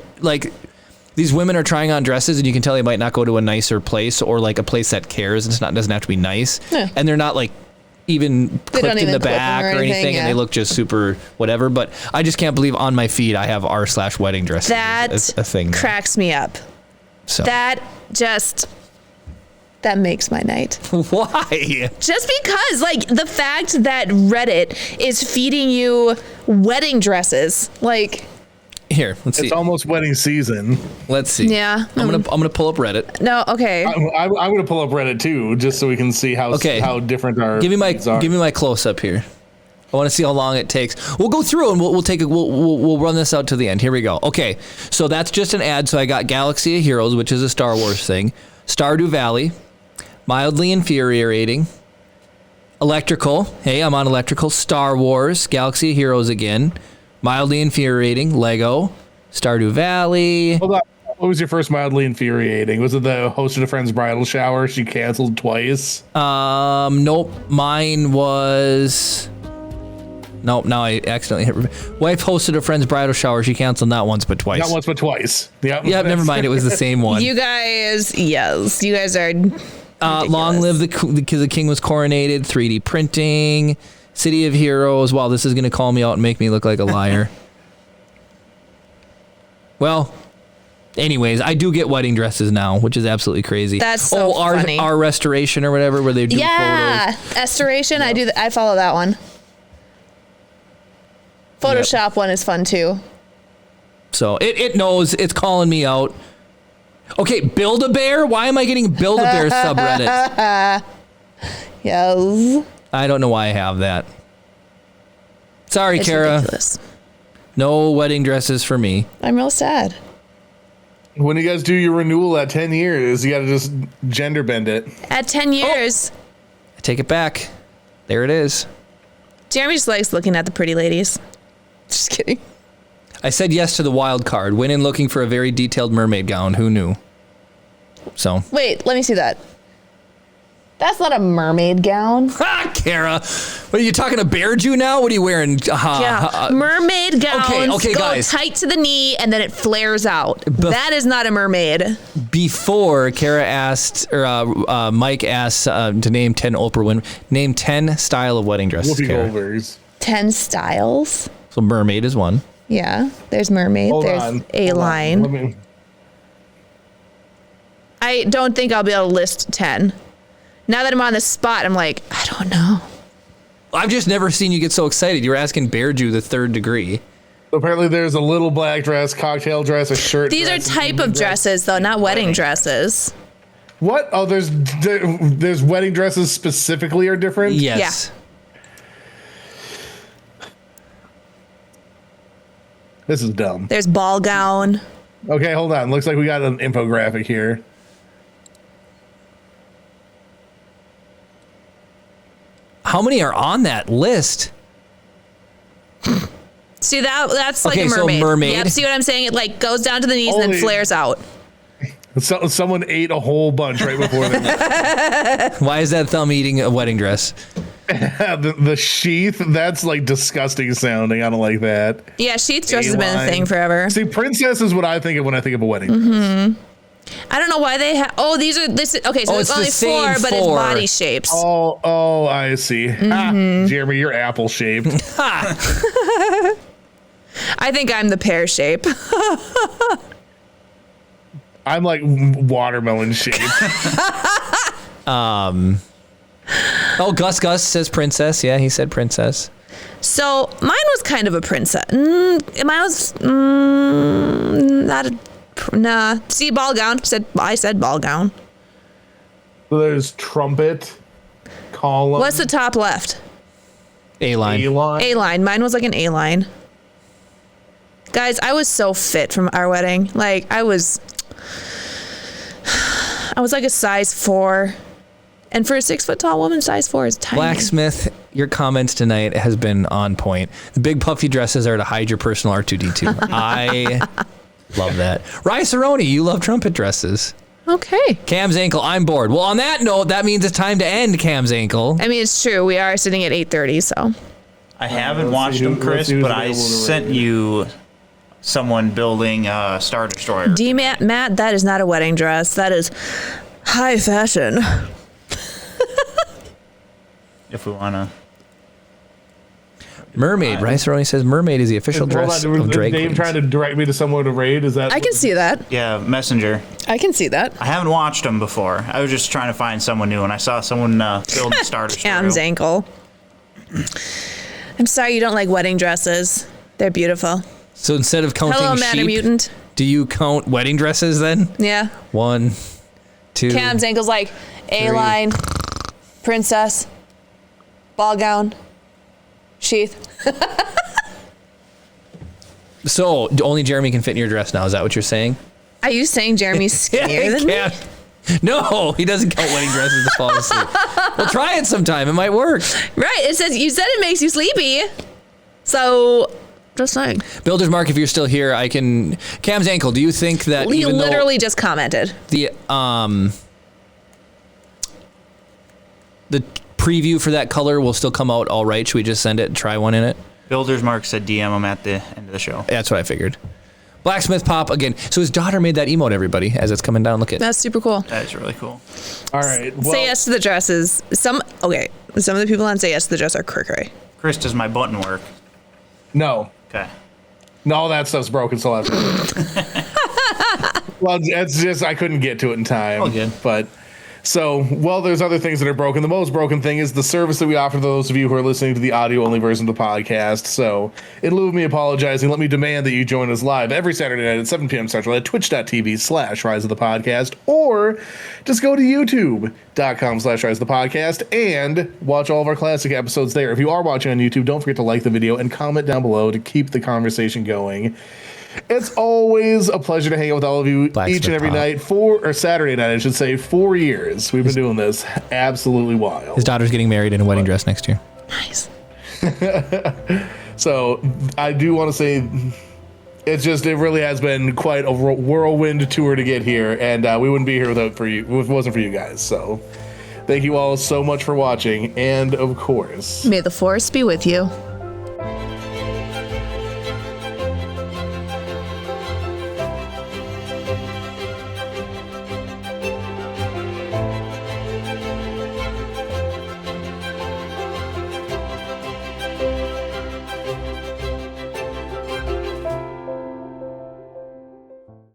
A: these women are trying on dresses and you can tell they might not go to a nicer place or, a place that cares. It's not, doesn't have to be nice. Yeah. And they're not, even clipped in the back or anything. And they look just super whatever. But I just can't believe on my feed I have r/wedding dresses. That's a thing.
B: Cracks me up.
A: So.
B: That makes my night.
A: Why?
B: Just because, the fact that Reddit is feeding you wedding dresses,
A: Here, let's see.
D: It's almost wedding season.
A: Let's see.
B: Yeah.
A: I'm gonna pull up Reddit.
B: No, okay.
D: I'm gonna pull up Reddit too, just so we can see how different our feeds are.
A: Give me my close up here. I want to see how long it takes. We'll go through and we'll run this out to the end. Here we go. Okay, so that's just an ad. So I got Galaxy of Heroes, which is a Star Wars thing. Stardew Valley. Mildly infuriating. Electrical. Hey, I'm on Electrical. Star Wars. Galaxy of Heroes again. Mildly infuriating. Lego. Stardew Valley.
D: Hold on. What was your first mildly infuriating? Was it the hosted a friend's bridal shower she canceled twice?
A: Nope. Mine was... Nope, now I accidentally hit... Wife hosted a friend's bridal shower. She canceled not once, but twice.
D: Not once, but twice. Yep.
A: Yep, never mind. It was the same one.
B: You guys, yes. You guys are...
A: Long live the king was coronated. 3D printing. City of Heroes. Wow, this is going to call me out and make me look like a liar. Well, anyways, I do get wedding dresses now, which is absolutely crazy.
B: That's so funny.
A: Our restoration or whatever, where they do photos.
B: Restoration. Yeah. I follow that one. Photoshop one is fun too.
A: So it knows it's calling me out. Okay, Build-A-Bear? Why am I getting Build-A-Bear subreddits?
B: Yes.
A: I don't know why I have that. Sorry,
B: It's
A: Kara.
B: ridiculous.
A: No wedding dresses for me.
B: I'm real sad.
D: When you guys do your renewal at 10 years, you got to just gender bend it.
B: At 10 years.
A: I take it back. There it is.
B: Jeremy just likes looking at the pretty ladies. Just kidding.
A: I said yes to the wild card. Went in looking for a very detailed mermaid gown. Who knew? So.
B: Wait, let me see that. That's not a mermaid gown.
A: Ha, Kara. What are you talking to Bear Jew now? What are you wearing?
B: Mermaid gowns
A: okay,
B: go
A: guys.
B: tight to the knee and then it flares out. That is not a mermaid.
A: Before Kara asked, or Mike asked to name 10 Oprah Winfrey. Name 10 style of wedding dresses.
D: Whoopi
A: Kara.
D: Goldberg's.
B: 10 styles.
A: So mermaid is one.
B: Yeah. There's mermaid.
D: Hold
B: there's
D: on.
B: A-line. I don't think I'll be able to list 10. Now that I'm on the spot, I'm like, I don't know.
A: I've just never seen you get so excited. You were asking Bear Jew the third degree.
D: Apparently there's a little black dress, cocktail dress, a shirt.
B: These are type of dresses, though, not wedding dresses.
D: What? Oh, there's wedding dresses specifically are different?
A: Yes.
B: Yeah.
D: This is dumb.
B: There's ball gown.
D: Okay, hold on. Looks like we got an infographic here.
A: How many are on that list?
B: See, that's like
A: Okay,
B: a
A: so
B: mermaid.
A: mermaid.
B: Yep, see what I'm saying? It like goes down to the knees and then flares out.
D: Someone ate a whole bunch right before they
A: Why is that thumb eating a wedding dress?
D: the sheath, that's like disgusting sounding. I don't like that.
B: Yeah, sheath dress has been a thing forever.
D: See, princess is what I think of when I think of a wedding dress.
B: I don't know why they have. Oh, these are this. Okay, so
A: Oh,
B: it's
A: it's
B: only
A: the same
B: 4, but it's
A: four.
B: body shapes.
D: Oh, I see. Ah, Jeremy, you're apple shaped.
B: I think I'm the pear shape.
D: I'm like watermelon shaped.
A: Oh, Gus says princess. Yeah, he said princess.
B: So mine was kind of a princess. Mine was not a. Nah. See, ball gown. I said ball gown.
D: So there's trumpet, column.
B: What's the top left?
A: A-line.
D: A-line.
B: A-line. Mine was like an A-line. Guys, I was so fit from our wedding. Like, I was like a size 4. And for a 6 foot tall woman, size 4 is tiny.
A: Blacksmith, your comments tonight has been on point. The big puffy dresses are to hide your personal R2-D2. I love that. Rye Cerrone, you love trumpet dresses.
B: Okay.
A: Cam's ankle, I'm bored. Well, on that note, that means it's time to end Cam's ankle.
B: I mean, it's true. We are sitting at 8:30, so.
C: I haven't watched them, Chris, but I sent you someone building a Star Destroyer.
B: Matt, that is not a wedding dress. That is high fashion.
C: If we want to.
A: Mermaid. Rye Cerrone says mermaid is the official dress of drag
D: Dave
A: queens.
D: trying to direct me to somewhere to raid? Is that?
B: I can see that.
C: Yeah, Messenger.
B: I can see that.
C: I haven't watched them before. I was just trying to find someone new, and I saw someone build a Star Destroyer.
B: Cam's ankle. I'm sorry you don't like wedding dresses. They're beautiful.
A: So instead of counting
B: Hello, Matter
A: sheep,
B: Mutant.
A: do you count wedding dresses then?
B: Yeah.
A: 1, 2.
B: Cam's ankle's like A-line, princess, ball gown, sheath.
A: So only Jeremy can fit in your dress now. Is that what you're saying?
B: Are you saying Jeremy's skinnier than me?
A: No, he doesn't count wedding dresses to fall asleep. Well, try it sometime. It might work.
B: Right. It says you said it makes you sleepy. So just saying.
A: Builder's Mark, if you're still here, I can. Cam's ankle. Do you think that
B: He
A: even
B: literally just commented.
A: the preview for that color will still come out all right? Should we just send it and try one in it?
C: Builder's Mark said DM him at the end of the show.
A: That's what I figured. Blacksmith Pop again. So his daughter made that emote, everybody, as it's coming down. Look at.
B: That's super cool.
C: That's really cool.
D: All right. Well,
B: Say yes to the dresses. Some of the people on Say Yes to the Dress are cray.
C: Chris, does my button work?
D: no.
C: Okay.
D: No, all that stuff's broken, so that's well, it's just I couldn't get to it in time.
C: All good.
D: But so, well, there's other things that are broken. The most broken thing is the service that we offer to those of you who are listening to the audio-only version of the podcast. So, in lieu of me apologizing, let me demand that you join us live every Saturday night at 7 p.m. Central at twitch.tv/Rise of the Podcast, or just go to youtube.com/Rise of the Podcast and watch all of our classic episodes there. If you are watching on YouTube, don't forget to like the video and comment down below to keep the conversation going. It's always a pleasure to hang out with all of you each and every night or Saturday night, I should say. 4 years we've been doing this. Absolutely wild.
A: His daughter's getting married in a wedding dress next year.
B: Nice.
D: So I do want to say it really has been quite a whirlwind tour to get here, and we wouldn't be here if it wasn't for you guys. So thank you all so much for watching, and of course,
B: May the force be with you.